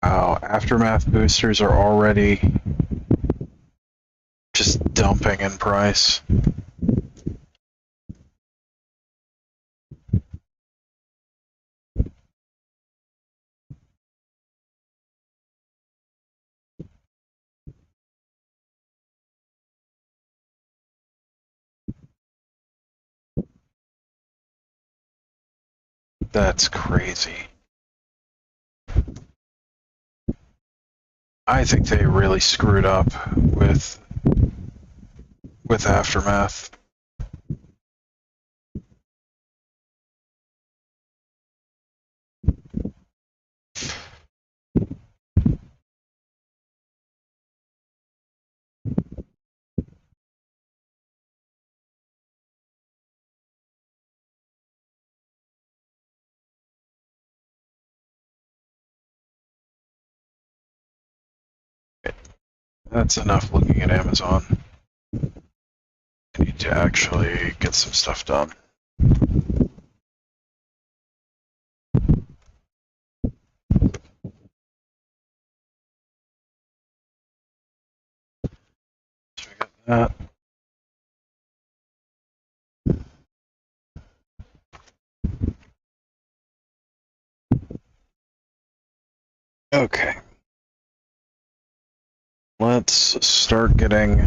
Speaker 1: Wow, Aftermath boosters are already just dumping in price. That's crazy. I think they really screwed up with with Aftermath. That's enough looking at Amazon. I need to actually get some stuff done. So we got that. Okay. Let's start getting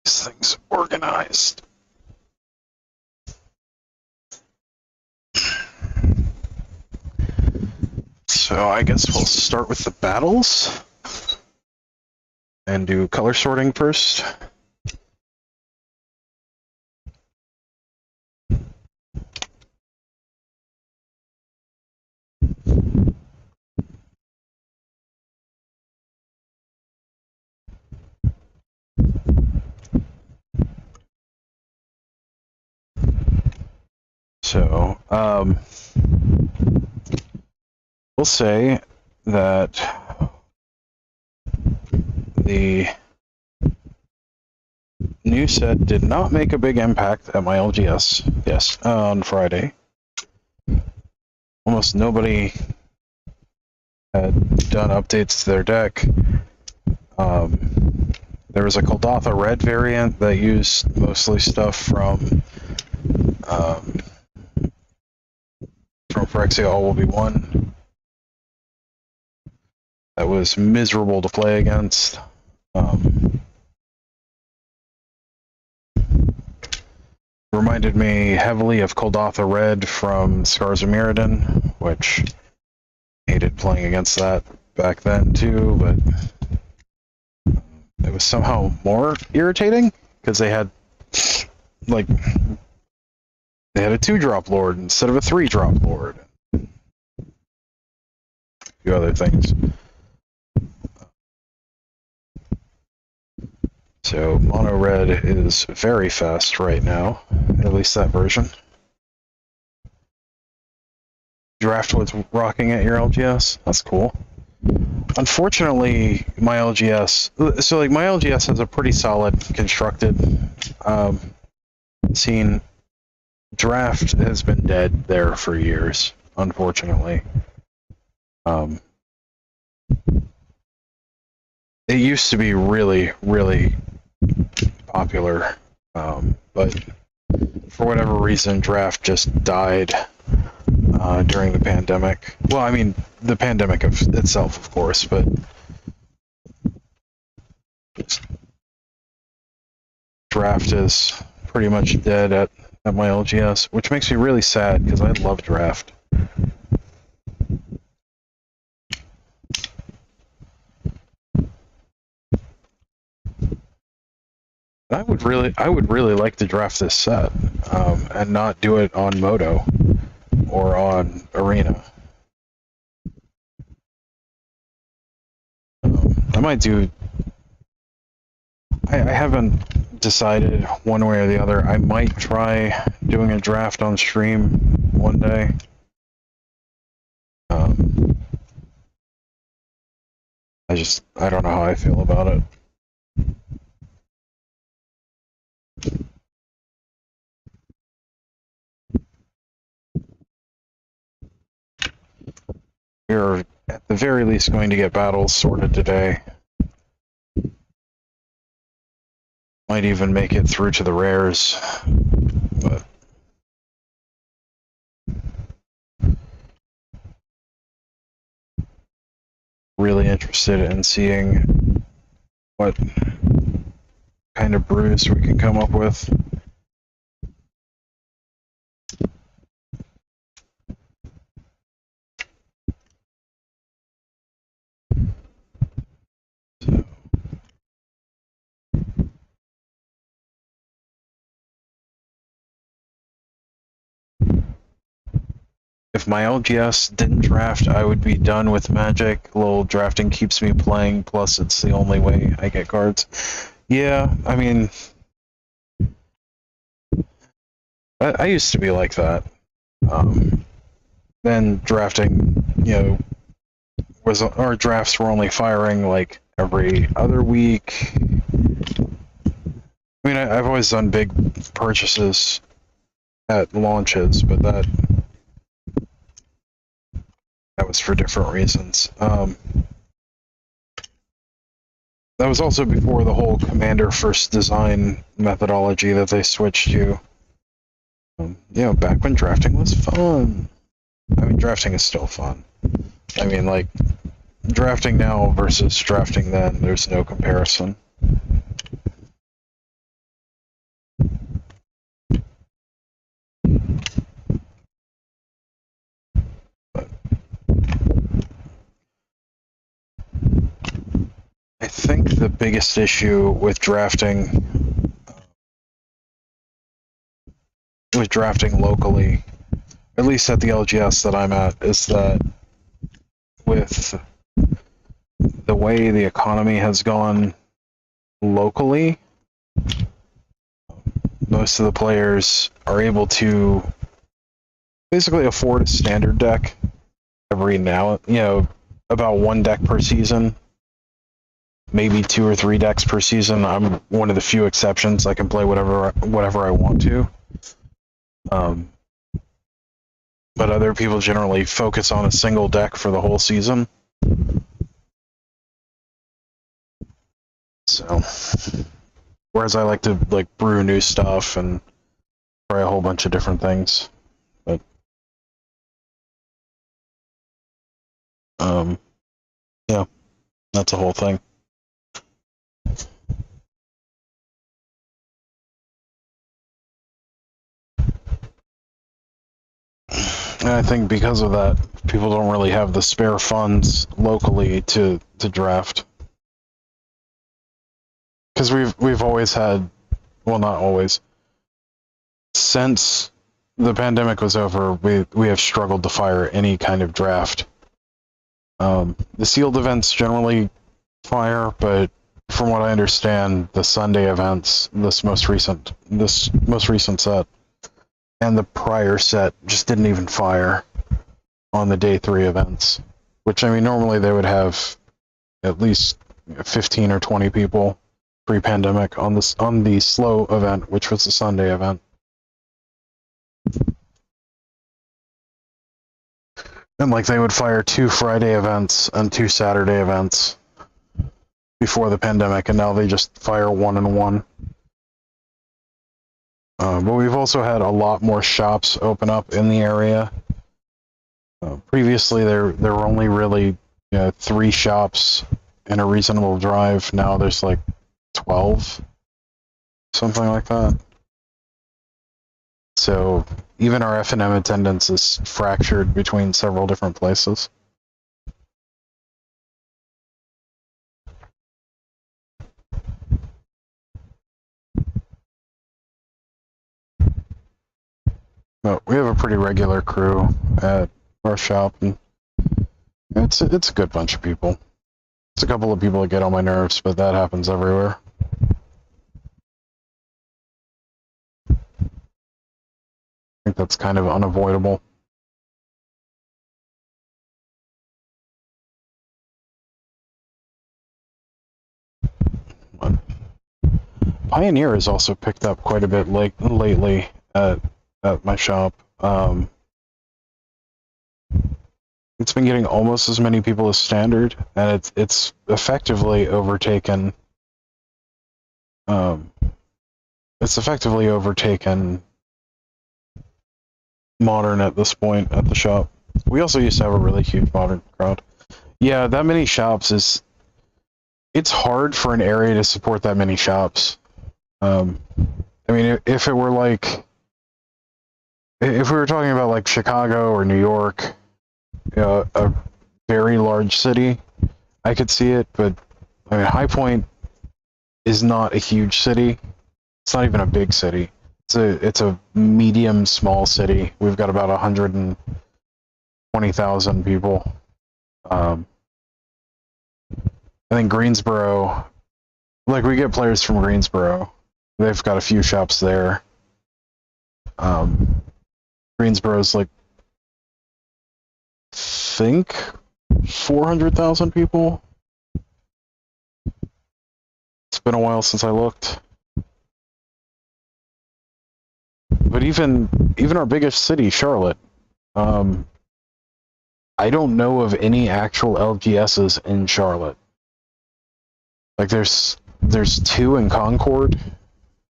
Speaker 1: these things organized. So I guess we'll start with the battles and do color sorting first. So, we'll say that the new set did not make a big impact at my LGS, yes, on Friday. Almost nobody had done updates to their deck. There was a Koldatha Red variant that used mostly stuff from Phyrexia All Will Be One. That was miserable to play against. Reminded me heavily of Koldatha Red from Scars of Mirrodin, which hated playing against that back then too, but it was somehow more irritating because they had a 2-drop lord instead of a 3-drop lord. A few other things. So mono red is very fast right now, at least that version. Draft was rocking at your LGS. That's cool. Unfortunately, my LGS, my LGS has a pretty solid constructed scene. Draft has been dead there for years, unfortunately. It used to be really, really popular, but for whatever reason, draft just died during the pandemic. Well, I mean, the pandemic itself, of course, but draft is pretty much dead at my LGS, which makes me really sad because I love draft. I would really like to draft this set and not do it on Moto or on Arena. I might do. I haven't decided one way or the other. I might try doing a draft on stream one day. I don't know how I feel about it. We're at the very least going to get battles sorted today. Might even make it through to the rares, but really interested in seeing what kind of brews we can come up with. if my LGS didn't draft, I would be done with Magic. A little drafting keeps me playing, plus it's the only way I get cards. Yeah, I mean, I used to be like that. Then drafting, our drafts were only firing like every other week. I mean, I've always done big purchases at launches, but that was for different reasons. That was also before the whole Commander First Design methodology that they switched to. Back when drafting was fun. I mean, drafting is still fun. I mean, like, drafting now versus drafting then, there's no comparison. But I think the biggest issue with drafting locally, at least at the LGS that I'm at, is that with the way the economy has gone locally, most of the players are able to basically afford a standard deck every now, about one deck per season, maybe 2 or 3 decks per season. I'm one of the few exceptions. I can play whatever I want to. But other people generally focus on a single deck for the whole season. So, whereas I like to brew new stuff and try a whole bunch of different things. But yeah, that's a whole thing. And I think because of that, people don't really have the spare funds locally to draft. Because we've always had, well, not always, since the pandemic was over, we have struggled to fire any kind of draft. The sealed events generally fire, but from what I understand, the Sunday events, this most recent set, and the prior set just didn't even fire on the day 3 events. Which, I mean, normally they would have at least 15 or 20 people pre-pandemic on the slow event, which was the Sunday event. And they would fire 2 Friday events and 2 Saturday events before the pandemic, and now they just fire 1 and 1. But we've also had a lot more shops open up in the area. Previously, there were only really 3 shops in a reasonable drive. Now there's 12, something like that. So even our F&M attendance is fractured between several different places. But we have a pretty regular crew at our shop, and it's a good bunch of people. It's a couple of people that get on my nerves, but that happens everywhere. I think that's kind of unavoidable. Pioneer has also picked up quite a bit lately at my shop. It's been getting almost as many people as Standard, and it's effectively overtaken. Modern at this point at the shop. We also used to have a really huge Modern crowd. Yeah, that many shops it's hard for an area to support that many shops. I mean, if it were if we were talking about Chicago or New York, a very large city, I could see it, but I mean, High Point is not a huge city. It's not even a big city. It's a medium small city. We've got about 20,000 people. I think Greensboro, like we get players from Greensboro. They've got a few shops there. Greensboro's like, I think 400,000 people. It's been a while since I looked. But even our biggest city, Charlotte, I don't know of any actual LGSs in Charlotte. Like there's 2 in Concord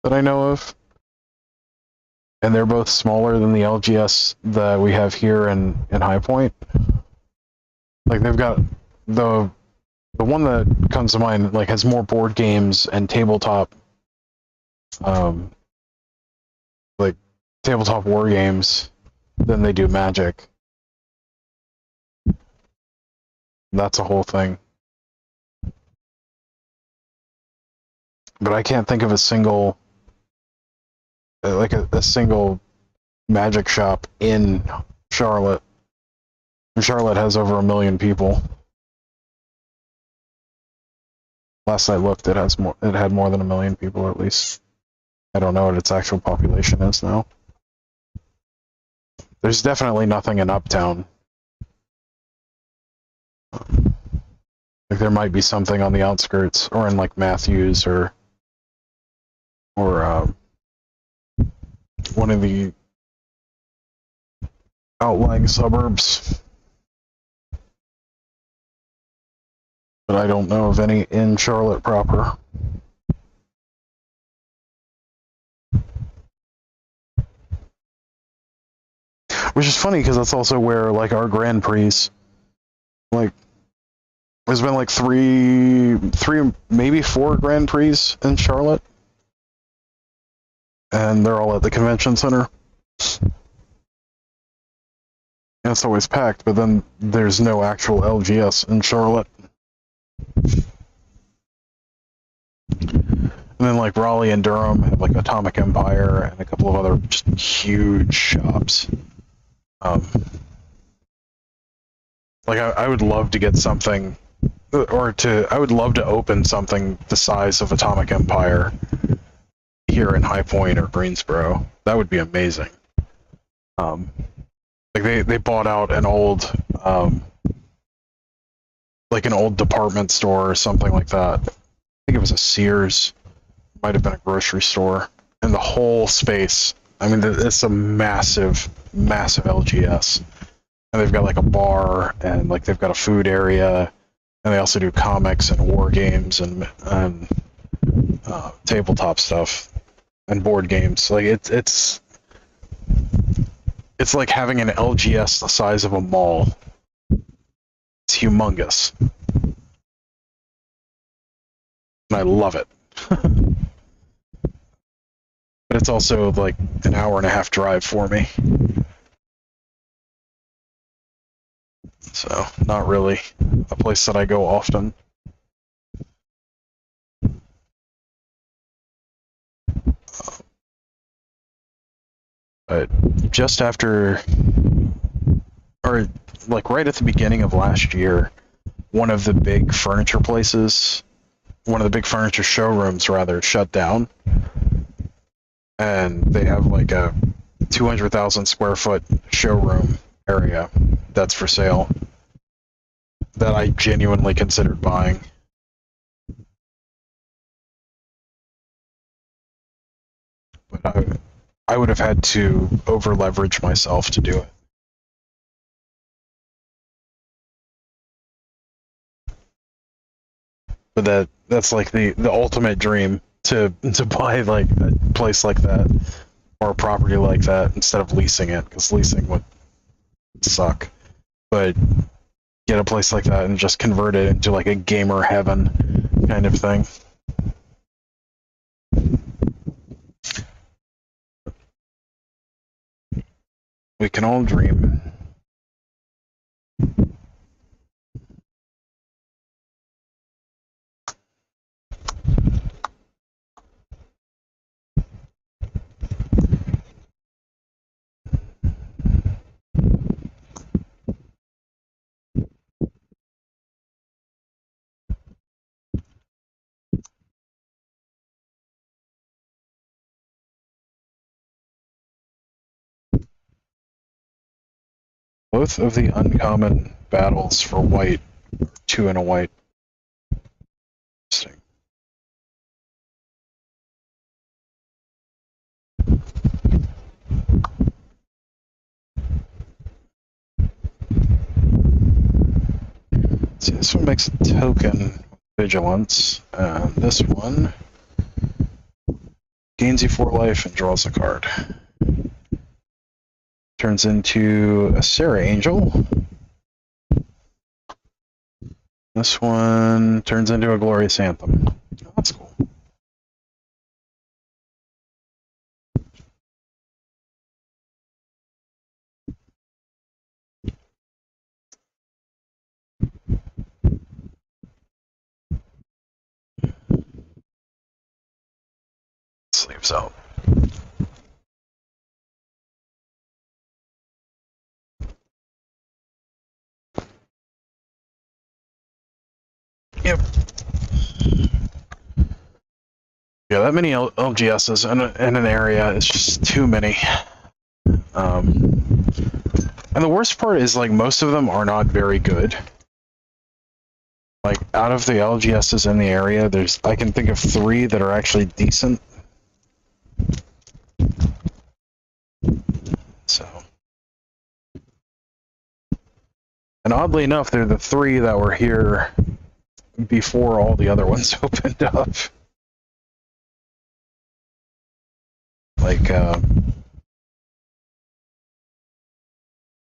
Speaker 1: that I know of, and they're both smaller than the LGS that we have here in High Point. Like they've got the one that comes to mind, like has more board games and tabletop, like tabletop war games than they do Magic. That's a whole thing. But I can't think of a single, like a single Magic shop in Charlotte. And Charlotte has over 1 million people. Last I looked, it had more than 1 million people at least. I don't know what its actual population is now. There's definitely nothing in Uptown. Like there might be something on the outskirts, or in like Matthews, or one of the outlying suburbs. But I don't know of any in Charlotte proper. Which is funny because that's also where like our Grand Prix, like there's been like three, maybe 4 Grand Prix in Charlotte, and they're all at the convention center. And it's always packed, but then there's no actual LGS in Charlotte. And then like Raleigh and Durham have like Atomic Empire and a couple of other just huge shops. Like I would love to get something, I would love to open something the size of Atomic Empire here in High Point or Greensboro. That would be amazing. Like they bought out an old, like an old department store or something like that. I think it was a Sears, might have been a grocery store, and the whole space. I mean, it's a massive, massive LGS. And they've got like a bar, and like they've got a food area, and they also do comics and war games and tabletop stuff and board games. Like it's like having an LGS the size of a mall. It's humongous. And I love it. But it's also like an 1.5-hour drive for me. So, not really a place that I go often. But just after, or like right at the beginning of last year, one of the big furniture places, one of the big furniture showrooms rather, shut down. And they have like a 200,000 square foot showroom area that's for sale that I genuinely considered buying. But I would have had to over leverage myself to do it. But that's like the ultimate dream, to buy like a place like that or a property like that instead of leasing it, because leasing would suck. But get a place like that and just convert it into like a gamer heaven kind of thing. We can all dream. Both of the uncommon battles for white are 2 and a white. Interesting. See, this one makes a token vigilance, and this one gains you 4 life and draws a card. Turns into a Sarah Angel. This one turns into a Glorious Anthem. Oh, that's cool. Sleeves out. Yep. Yeah, that many LGSs in an area is just too many. And the worst part is, like, most of them are not very good. Like, out of the LGSs in the area, I can think of 3 that are actually decent. So. And oddly enough, they're the 3 that were here before all the other ones opened up. Like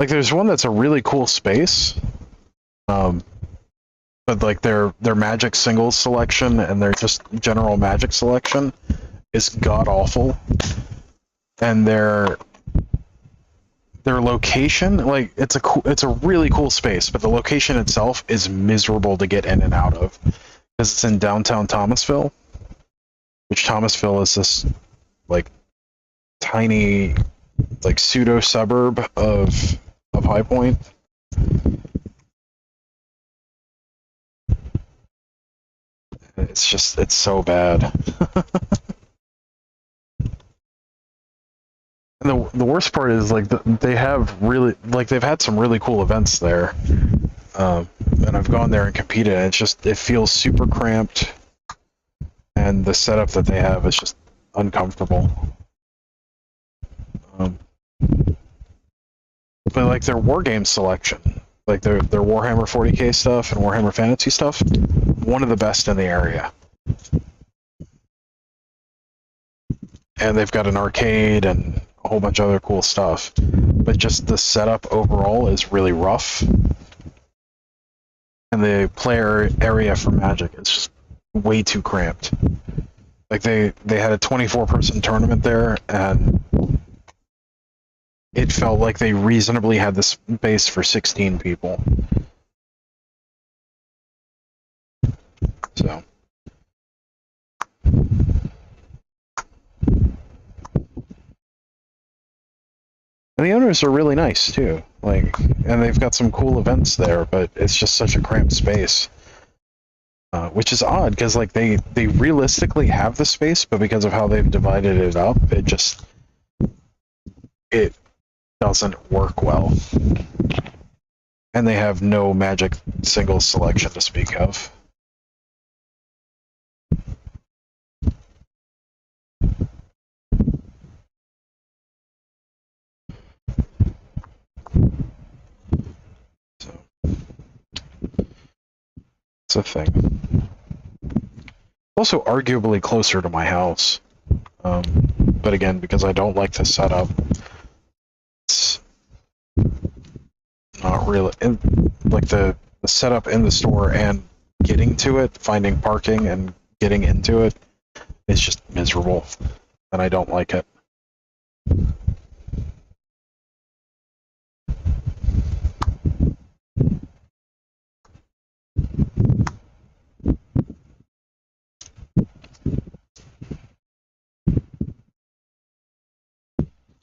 Speaker 1: there's one that's a really cool space, but like their magic singles selection and their just general magic selection is god awful, and their location, like it's a really cool space, but the location itself is miserable to get in and out of because it's in downtown Thomasville, which Thomasville is this like tiny like pseudo suburb of High Point. It's so bad. And the worst part is like they have really like they've had some really cool events there, and I've gone there and competed, and it feels super cramped, and the setup that they have is just uncomfortable. But like their wargame selection, like their Warhammer 40k stuff and Warhammer Fantasy stuff, one of the best in the area. And they've got an arcade and a whole bunch of other cool stuff. But just the setup overall is really rough. And the player area for Magic is just way too cramped. Like they had a 24-person tournament there, and it felt like they reasonably had the space for 16 people. So. And the owners are really nice too. Like, and they've got some cool events there, but it's just such a cramped space. Which is odd, because like they realistically have the space, but because of how they've divided it up, it doesn't work well. And they have no Magic singles selection to speak of. So it's a thing. Also arguably closer to my house. But again, because I don't like the setup, it's not really like the setup in the store and getting to it, finding parking and getting into it is just miserable, and I don't like it.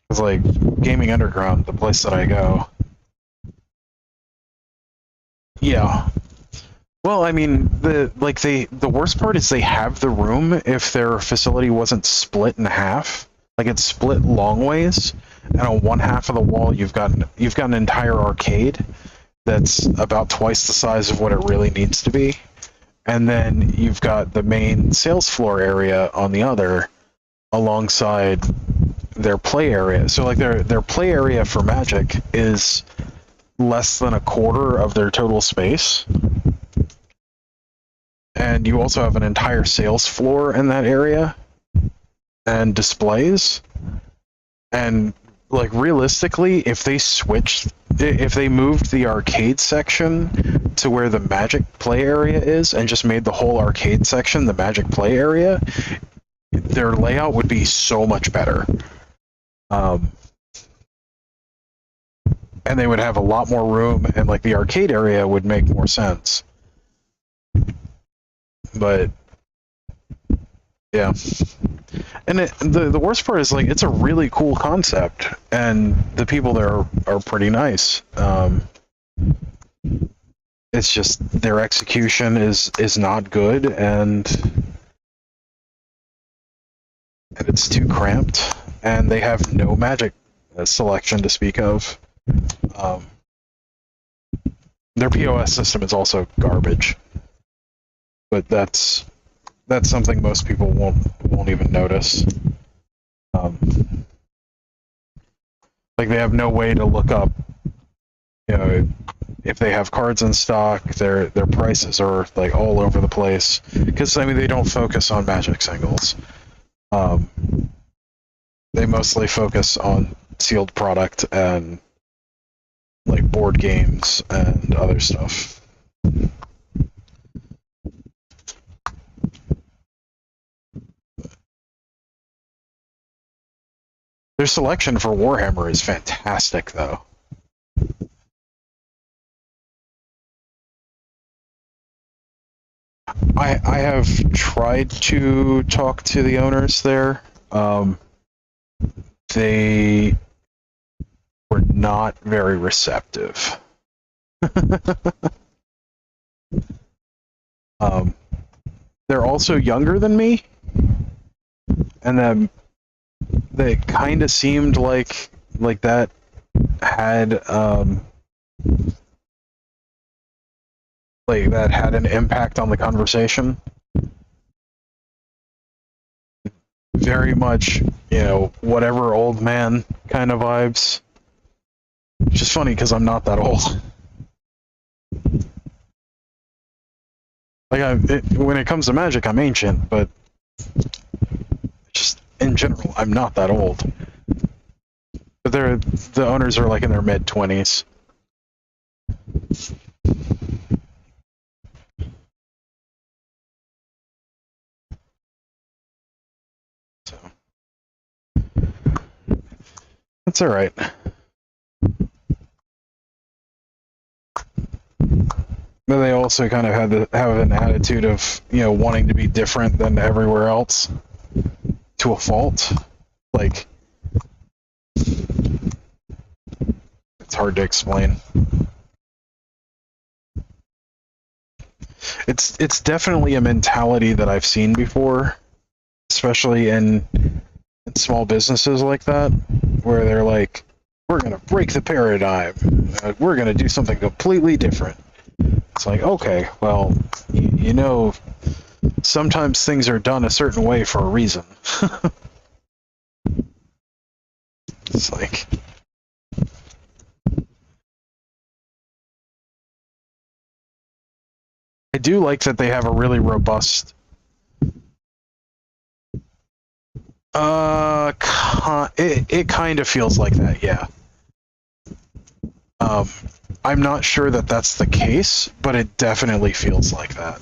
Speaker 1: It's like Gaming Underground, the place that I go. Yeah. Well, I mean, the worst part is they have the room if their facility wasn't split in half. Like it's split long ways, and on one half of the wall you've got an entire arcade that's about twice the size of what it really needs to be, and then you've got the main sales floor area on the other, alongside their play area. So like their play area for Magic is less than a quarter of their total space. And you also have an entire sales floor in that area and displays. And like realistically, if they moved the arcade section to where the Magic play area is and just made the whole arcade section the Magic play area, their layout would be so much better. And they would have a lot more room, and like the arcade area would make more sense. But yeah, and the worst part is like it's a really cool concept, and the people there are pretty nice. It's just their execution is not good, and it's too cramped, and they have no Magic selection to speak of. Their POS system is also garbage, but that's something most people won't even notice. Like they have no way to look up, if they have cards in stock. Their prices are like all over the place because they don't focus on Magic singles. They mostly focus on sealed product and like board games and other stuff. Their selection for Warhammer is fantastic, though. I have tried to talk to the owners there. They were not very receptive. They're also younger than me, and then they kind of seemed like that had that had an impact on the conversation. Very much, whatever old man kind of vibes. Which is funny because I'm not that old. When it comes to Magic, I'm ancient, but just in general, I'm not that old. But the owners are like in their mid-20s. So that's all right. But they also kind of have an attitude of, wanting to be different than everywhere else to a fault. Like, it's hard to explain. It's definitely a mentality that I've seen before, especially in small businesses like that, where they're like, we're going to break the paradigm. We're going to do something completely different. It's like, okay, well, sometimes things are done a certain way for a reason. It's like... I do like that they have a really robust... It kind of feels like that, yeah. I'm not sure that that's the case, but it definitely feels like that.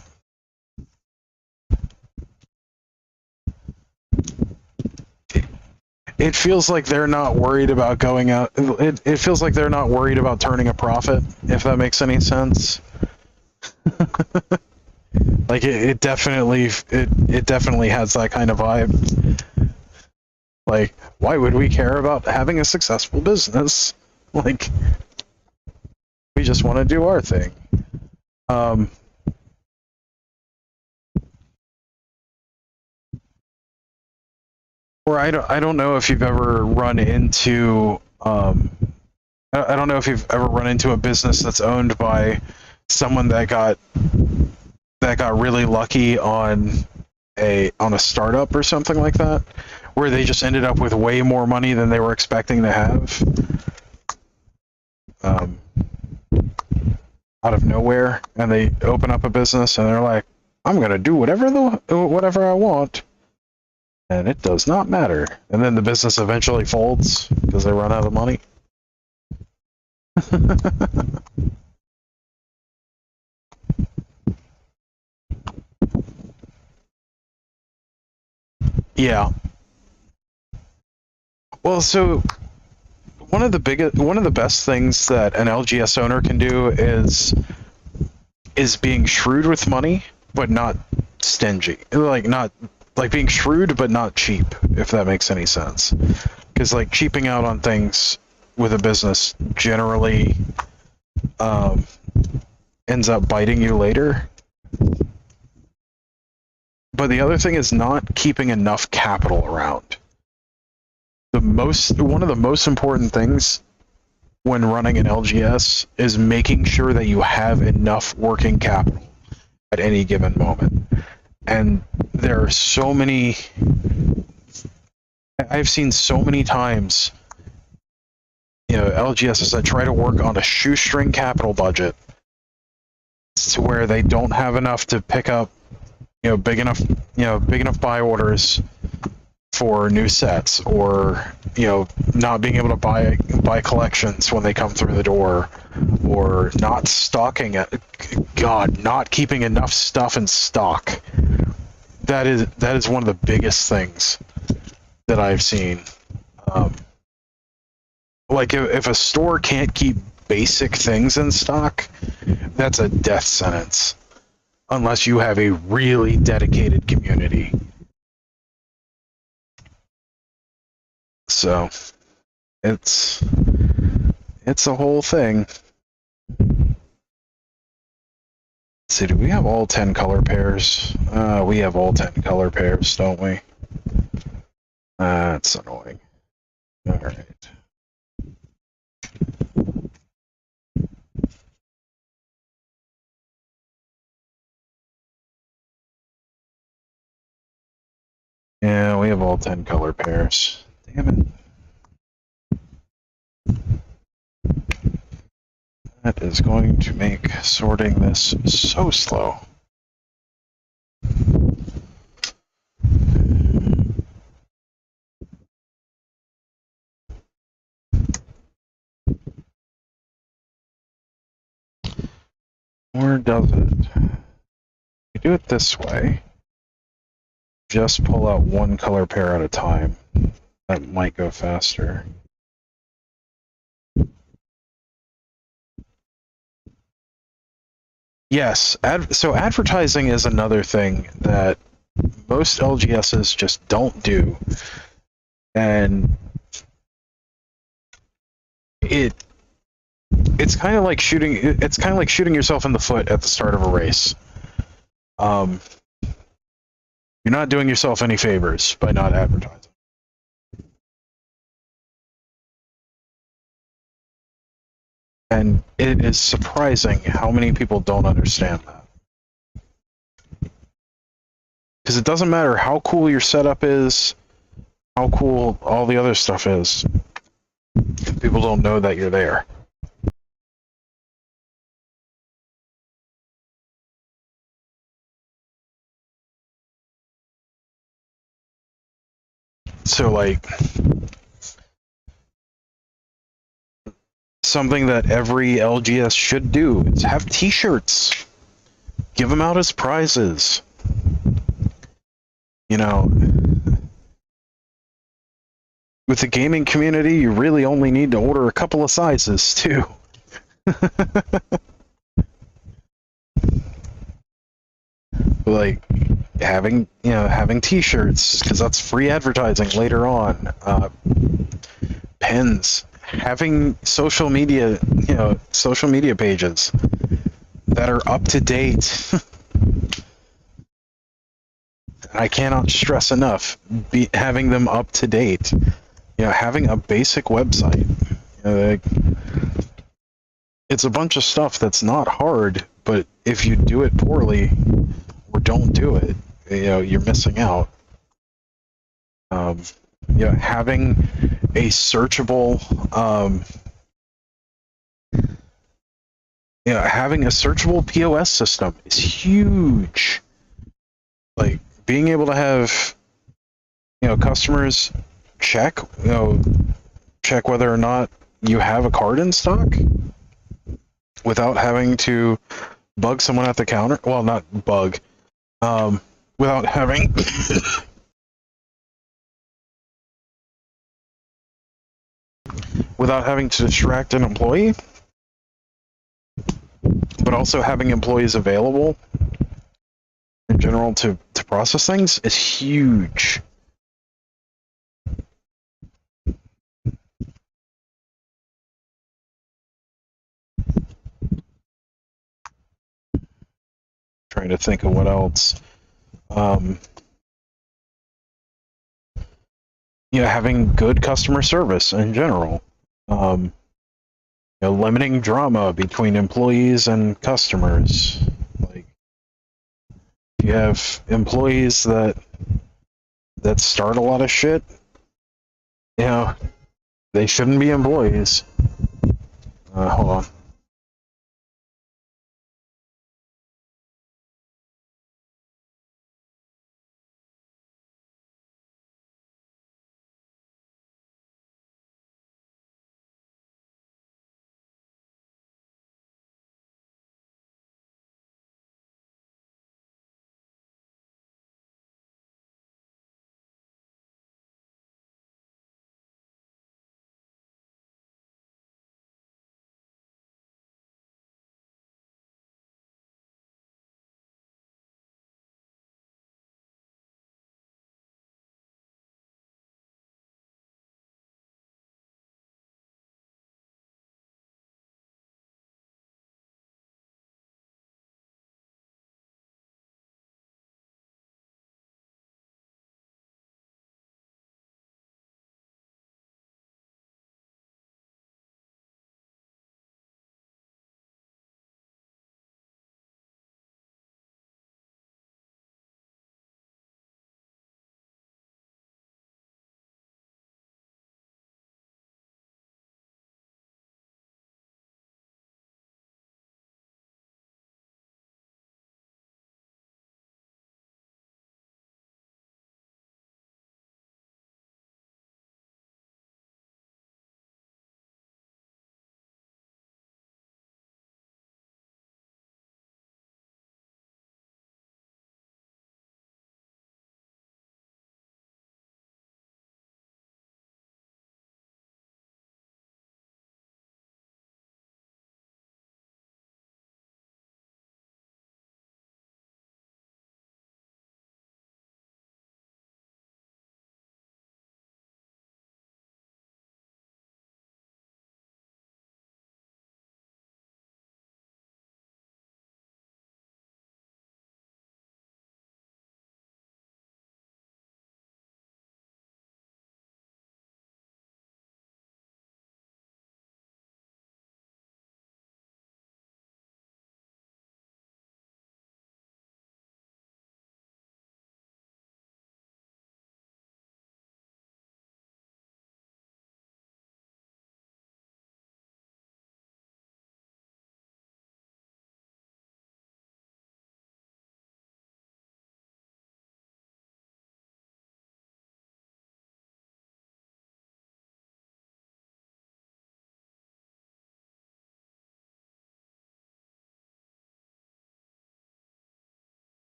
Speaker 1: It feels like they're not worried about going out. It feels like they're not worried about turning a profit, if that makes any sense. Like it definitely has that kind of vibe. Like, why would we care about having a successful business? Like, we just want to do our thing. Or I don't know if you've ever run into I don't know if you've ever run into a business that's owned by someone that got really lucky on a startup or something like that, where they just ended up with way more money than they were expecting to have, out of nowhere, and they open up a business and they're like, I'm gonna do whatever I want, and it does not matter. And then the business eventually folds because they run out of money. Yeah. Well, so one of the best things that an LGS owner can do is being shrewd with money, but not stingy. Like being shrewd but not cheap, if that makes any sense. Because like cheaping out on things with a business generally ends up biting you later. But the other thing is not keeping enough capital around. One of the most important things when running an LGS is making sure that you have enough working capital at any given moment. And there are so many, I've seen so many times, LGSs that try to work on a shoestring capital budget to where they don't have enough to pick up, big enough buy orders for new sets, or not being able to buy collections when they come through the door, or not stocking it. God, not keeping enough stuff in stock. That is one of the biggest things that I've seen. Like if a store can't keep basic things in stock, that's a death sentence, unless you have a really dedicated community. So it's a whole thing. Let's see, do we have all 10 color pairs? We have all 10 color pairs, don't we? That's annoying. Alright. Yeah, we have all 10 color pairs. Damn it. That is going to make sorting this so slow. Or does it? We do it this way. Just pull out one color pair at a time. That might go faster. Yes, so advertising is another thing that most LGSs just don't do, and it's kind of like shooting yourself in the foot at the start of a race. You're not doing yourself any favors by not advertising. And it is surprising how many people don't understand that. Because it doesn't matter how cool your setup is, how cool all the other stuff is, people don't know that you're there. So, like, something that every LGS should do is have t-shirts. Give them out as prizes. With the gaming community, you really only need to order a couple of sizes, too. Like, having t-shirts, because that's free advertising later on. Pens. Having social media pages that are up to date. I cannot stress enough having them up to date. Having a basic website. Like, it's a bunch of stuff that's not hard, but if you do it poorly or don't do it, you're missing out. Having a searchable, having a searchable POS system is huge. Like being able to have, customers check whether or not you have a card in stock without having to bug someone at the counter. Well, not bug. Without having without having to distract an employee, but also having employees available in general to process things is huge. Trying to think of what else. Having good customer service in general. Limiting drama between employees and customers. Like, if you have employees that start a lot of shit, they shouldn't be employees. Hold on.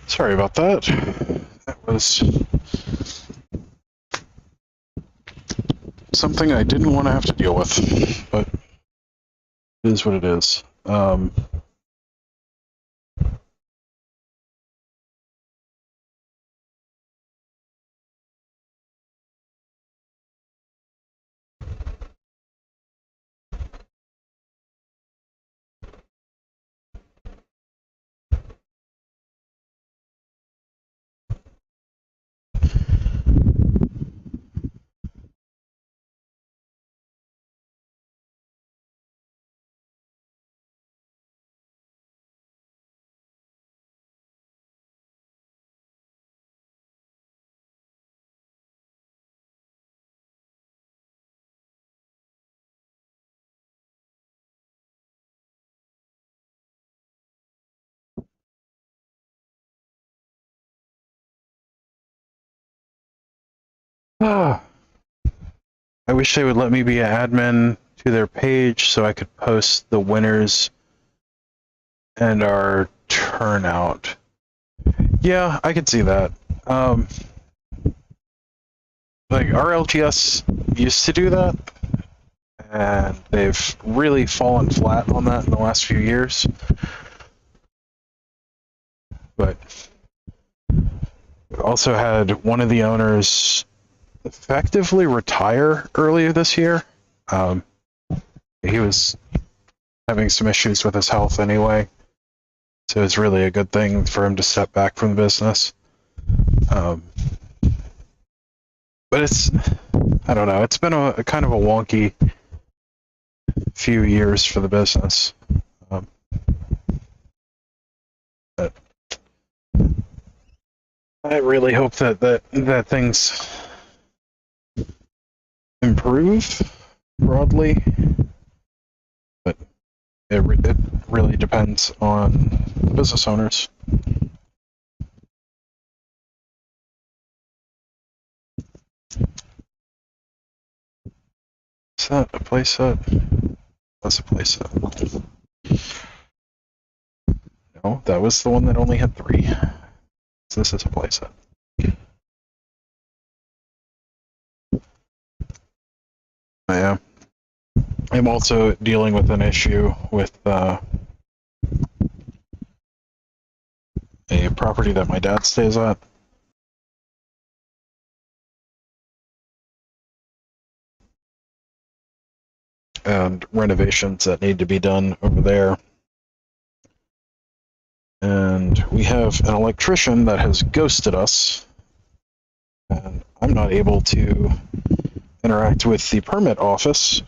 Speaker 1: Sorry about that. That was something I didn't want to have to deal with, but it is what it is. Ah, I wish they would let me be an admin to their page so I could post the winners and our turnout. Yeah, I could see that. Like our LGS used to do that, and they've really fallen flat on that in the last few years. But we also had one of the owners effectively retire earlier this year. He was having some issues with his health anyway, so it's really a good thing for him to step back from the business. But it's, I don't know, it's been a kind of a wonky few years for the business. But I really hope that things improve broadly, but it really depends on the business owners. Is that a playset? That's a playset. No, that was the one that only had 3. So this is a playset. Yeah. I'm also dealing with an issue with a property that my dad stays at. And renovations that need to be done over there. And we have an electrician that has ghosted us, and I'm not able to interact with the permit office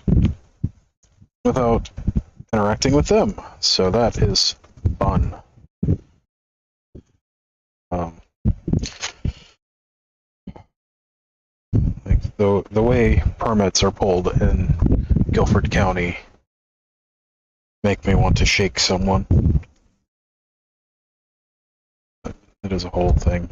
Speaker 1: without interacting with them. So that is fun. Like the way permits are pulled in Guilford County make me want to shake someone. It is a whole thing.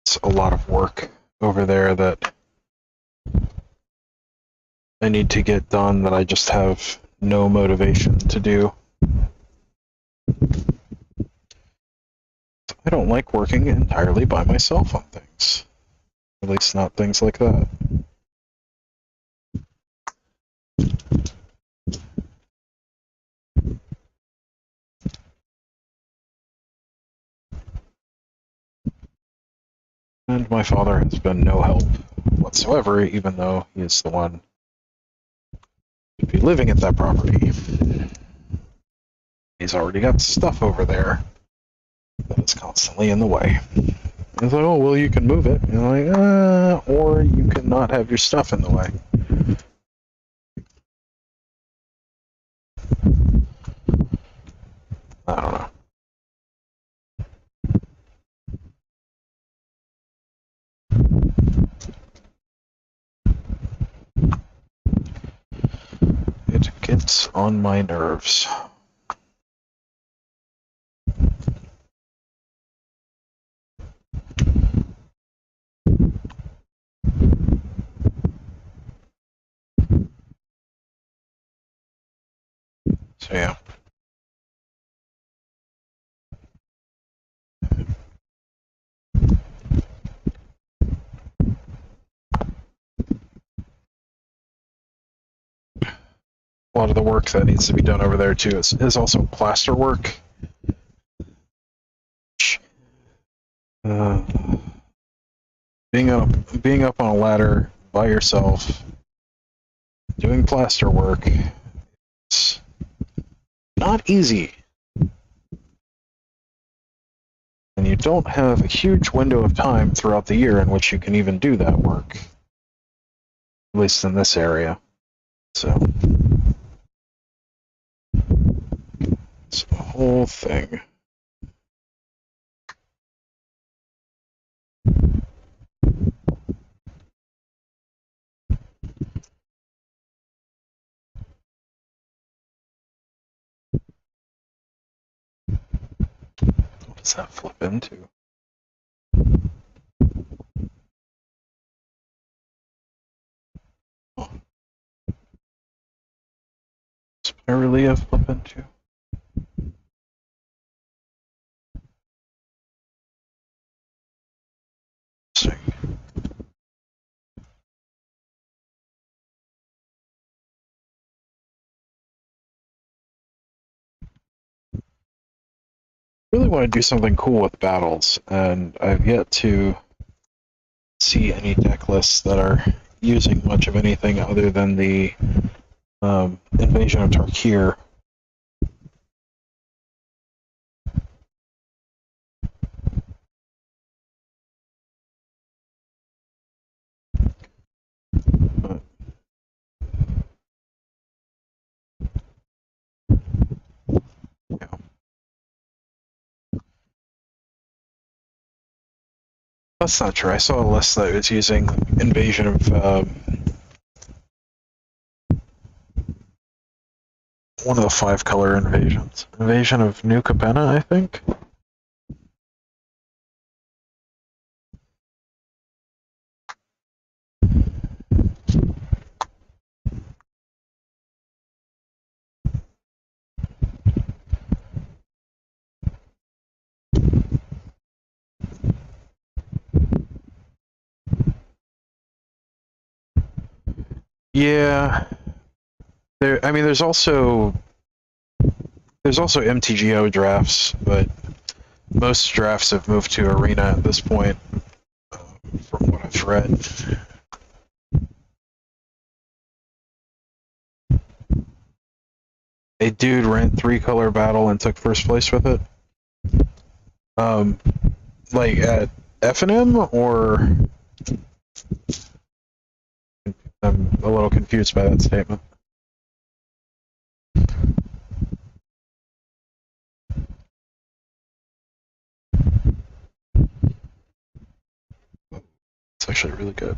Speaker 1: It's a lot of work over there that I need to get done that I just have no motivation to do. I don't like working entirely by myself on things. At least not things like that. And my father has been no help whatsoever, even though he is the one to be living at that property. He's already got stuff over there that is constantly in the way. He's like, oh, well, you can move it. And I'm like, or you can not have your stuff in the way. I don't know. It gets on my nerves. So yeah. A lot of the work that needs to be done over there too is also plaster work. Being up on a ladder by yourself, doing plaster work, it's not easy. And you don't have a huge window of time throughout the year in which you can even do that work. At least in this area. So it's the whole thing. What does that flip into? Oh. Does Paralia flip into? Really want to do something cool with battles, and I've yet to see any deck lists that are using much of anything other than the Invasion of Tarkir. Yeah. That's not true. I saw a list that was using Invasion of one of the 5-color invasions. Invasion of New Capenna, I think? Yeah. I mean, there's also MTGO drafts, but most drafts have moved to Arena at this point, from what I've read. A dude ran 3-color battle and took first place with it. Like at FNM, or I'm a little confused by that statement. It's actually really good.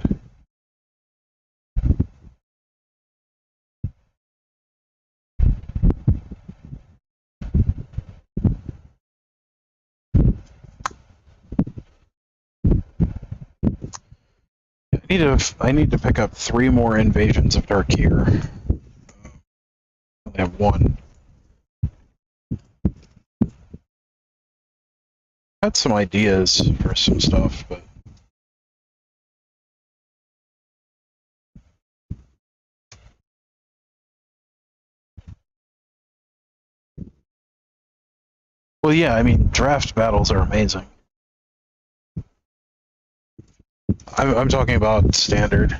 Speaker 1: I need to pick up 3 more Invasions of Darkir. I only have 1. I had some ideas for some stuff, but well, yeah, I mean, draft battles are amazing. I'm talking about standard.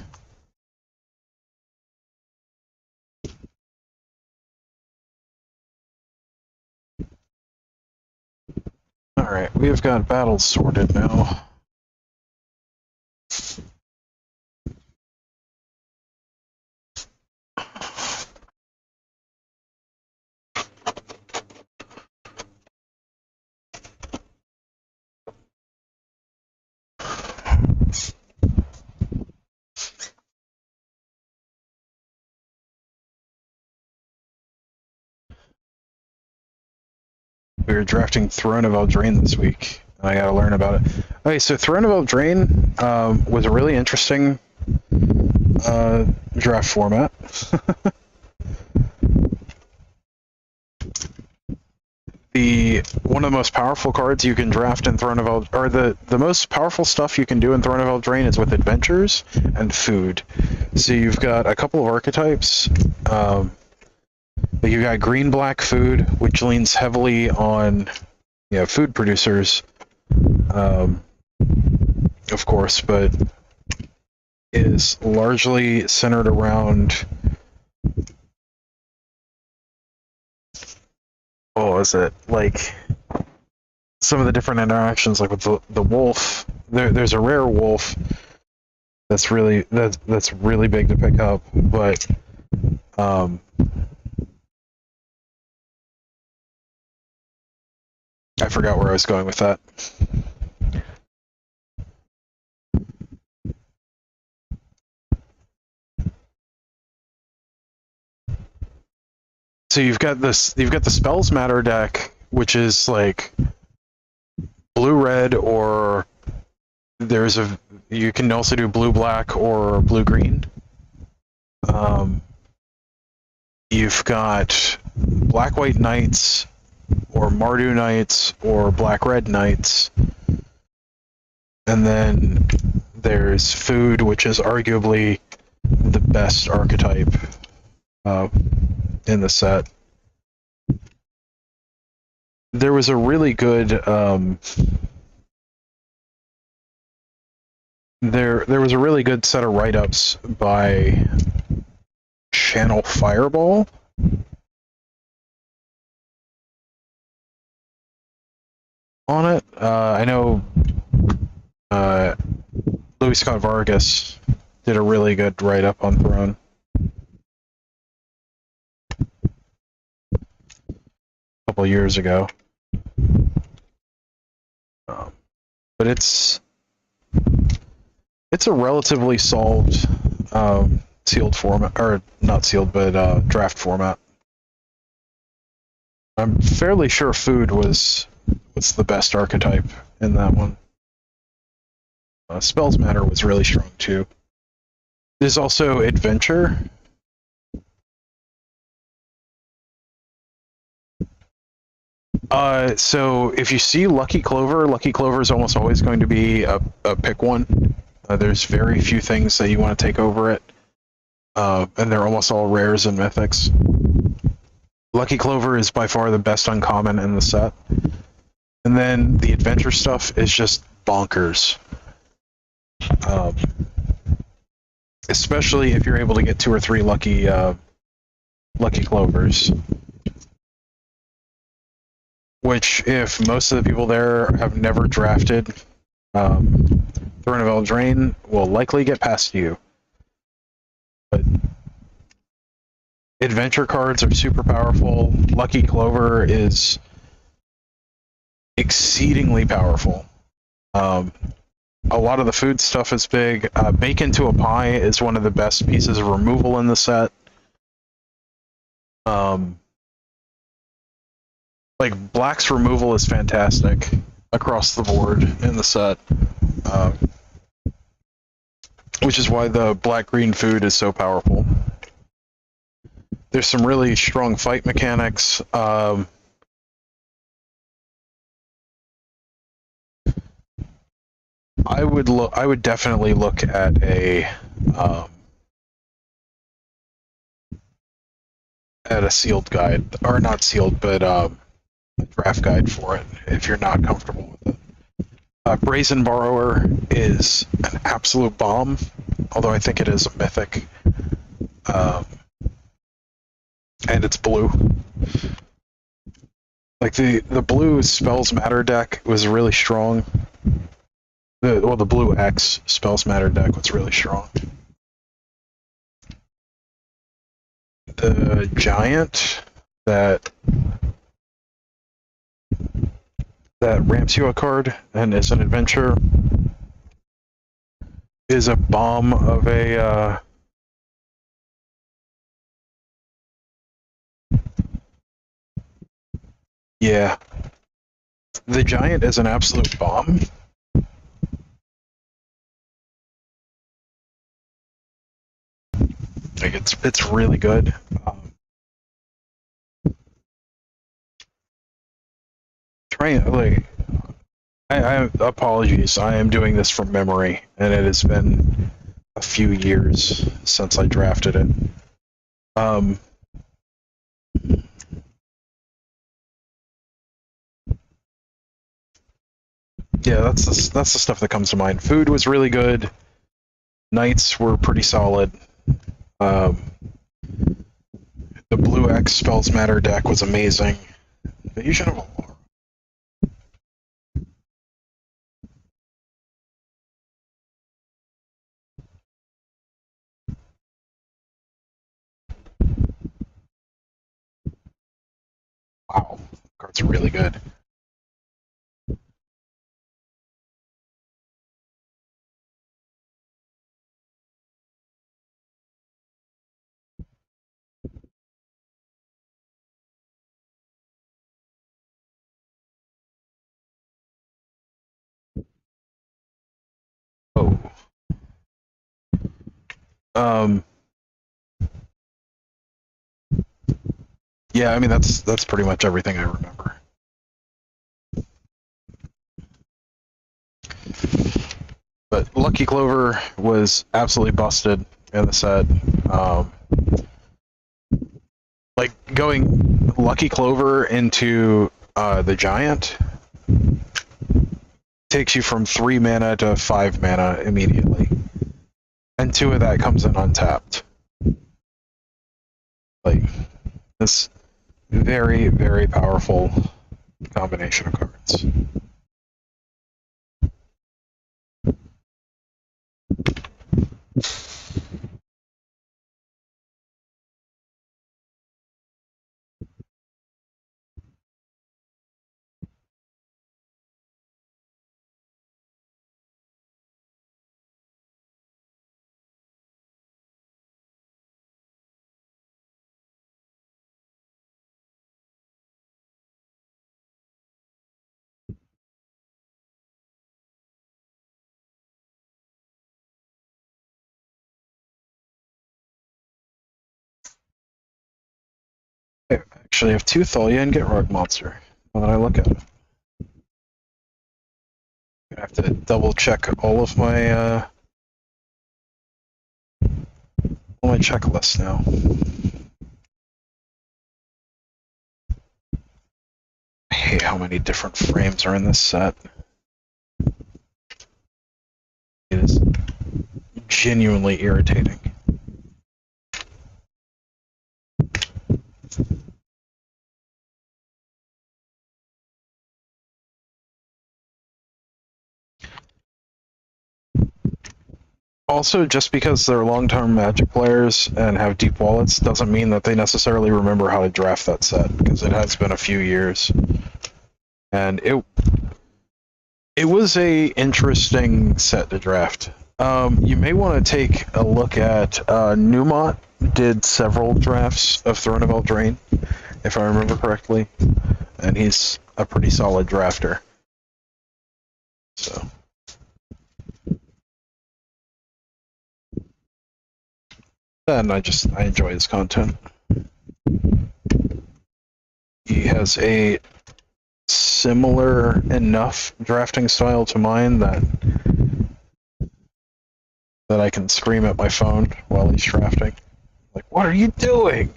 Speaker 1: Alright, we've got battles sorted now. We were drafting Throne of Eldraine this week. I gotta learn about it. Okay, so Throne of Eldraine was a really interesting draft format. one of the most powerful cards you can draft in Throne of or the most powerful stuff you can do in Throne of Eldraine is with adventures and food. So you've got a couple of archetypes. You got green-black food, which leans heavily on food producers, of course, but is largely centered around like some of the different interactions, like with the wolf. There's a rare wolf that's really big to pick up, but I forgot where I was going with that. So you've got the Spells Matter deck, which is like blue-red, or you can also do blue-black or blue-green. You've got Black-White Knights, or Mardu Knights, or Black-Red Knights. And then there's food, which is arguably the best archetype in the set. There was a really good there was a really good set of write-ups by Channel Fireball. On it. I know Louis Scott Vargas did a really good write-up on Throne. A couple years ago. But it's a relatively solved sealed format, or not sealed, but draft format. I'm fairly sure food was the best archetype in that one. Spells Matter was really strong too. There's also Adventure. So if you see Lucky Clover is almost always going to be a pick one. There's very few things that you want to take over it, and they're almost all rares and mythics. Lucky Clover is by far the best uncommon in the set. And then the adventure stuff is just bonkers. Especially if you're able to get 2 or 3 lucky Clovers. Which, if most of the people there have never drafted Throne of Eldraine, will likely get past you. But adventure cards are super powerful. Lucky Clover is exceedingly powerful. A lot of the food stuff is big. Bake into a Pie is one of the best pieces of removal in the set. Like, Black's removal is fantastic across the board in the set. Which is why the black-green food is so powerful. There's some really strong fight mechanics. I would definitely look at a sealed guide, or not sealed, but a draft guide for it if you're not comfortable with it. Brazen Borrower is an absolute bomb, although I think it is a mythic, and it's blue. Like the blue Spells Matter deck was really strong. The blue X Spells Matter deck was really strong. The giant that ramps you a card and is an adventure is a bomb of a yeah. The giant is an absolute bomb. Like it's really good. trying like I apologies. I am doing this from memory, and it has been a few years since I drafted it. Um, yeah, that's the stuff that comes to mind. Food was really good. Knights were pretty solid. Um, the Blue X Spells Matter deck was amazing. But you should have. Wow, cards are really good. Oh. Um. Yeah, I mean that's pretty much everything I remember. But Lucky Clover was absolutely busted in the set. Um, like going Lucky Clover into the Giant takes you from 3 mana to 5 mana immediately, and 2 of that comes in untapped. Like this very, very powerful combination of cards. I actually have 2 Thalia and get Rogue Monster. Now that I look at it, I have to double check all my checklists now. I hate how many different frames are in this set. It is genuinely irritating. Also, just because they're long-term Magic players and have deep wallets doesn't mean that they necessarily remember how to draft that set, because it has been a few years. And it was a interesting set to draft. You may want to take a look at Newmont did several drafts of Throne of Eldraine, if I remember correctly, and he's a pretty solid drafter. So. And I enjoy his content. He has a similar enough drafting style to mine that I can scream at my phone while he's drafting. Like, what are you doing?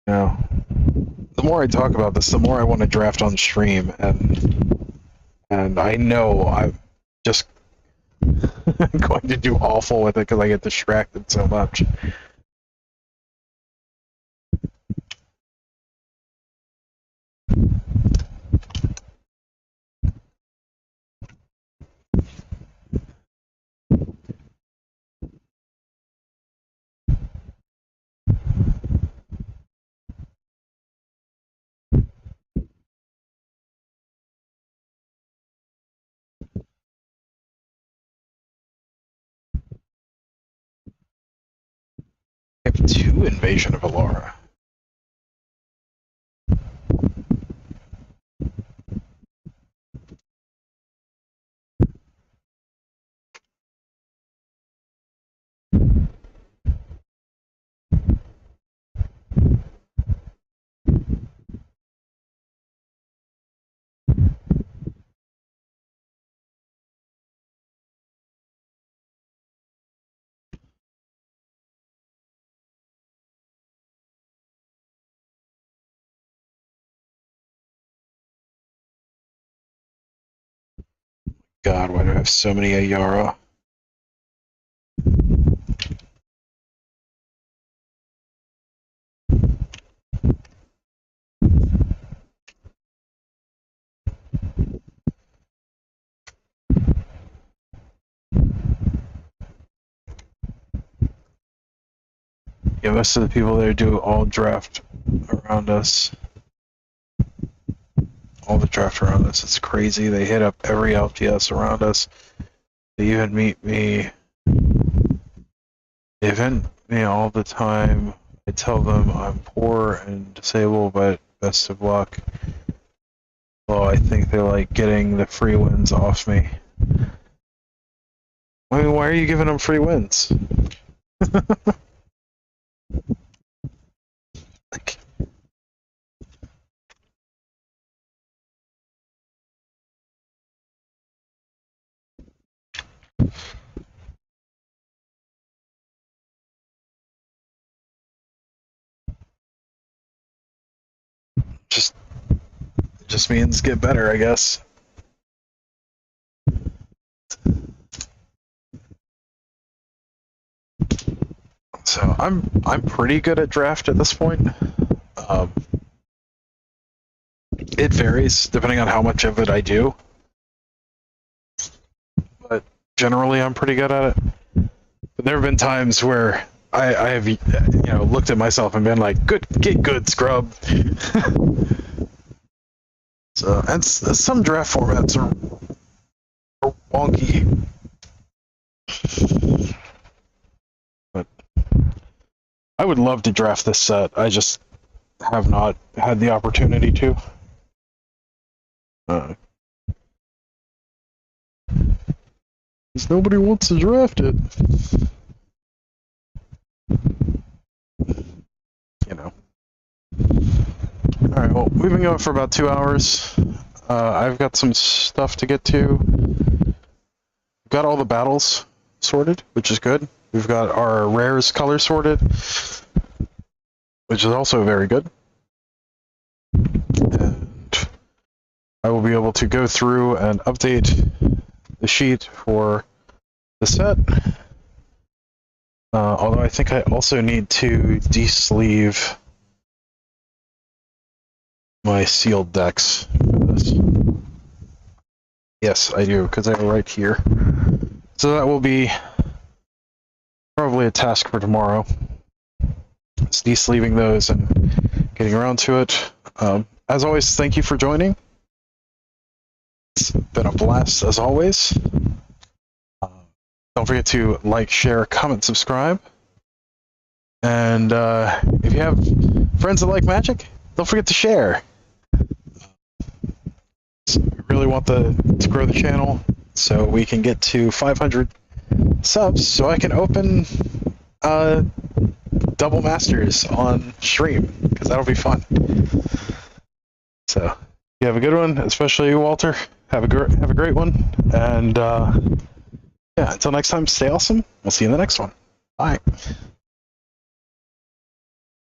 Speaker 1: Now, the more I talk about this, the more I want to draft on stream, and I know I'm just going to do awful with it because I get distracted so much. I have 2 Invasion of Alara. God, why do I have so many Ayara? Yeah, most of the people there do all draft around us. All the draft around us. It's crazy. They hit up every LTS around us. They even meet me. They event me all the time. I tell them I'm poor and disabled, but best of luck. Well, I think they like getting the free wins off me. I mean, why are you giving them free wins? Like, just means get better, I guess. So I'm pretty good at draft at this point. It varies depending on how much of it I do, but generally I'm pretty good at it. But there have been times where I have looked at myself and been like, get good, scrub. So and some draft formats are wonky, but I would love to draft this set. I just have not had the opportunity to. Because nobody wants to draft it. You know. Alright, well, we've been going for about 2 hours. I've got some stuff to get to. We've got all the battles sorted, which is good. We've got our rares color sorted, which is also very good. And I will be able to go through and update the sheet for the set. Although I think I also need to de-sleeve my sealed decks for this. Yes, I do, because they're right here. So that will be probably a task for tomorrow. It's de-sleeving those and getting around to it. As always, thank you for joining. It's been a blast as always. Don't forget to like, share, comment, subscribe. And if you have friends that like Magic, don't forget to share. So we really want to grow the channel so we can get to 500 subs so I can open double masters on stream, because that'll be fun. So you have a good one, especially you, Walter. Have a great one, and yeah, until next time, stay awesome. We'll see you in the next one. Bye.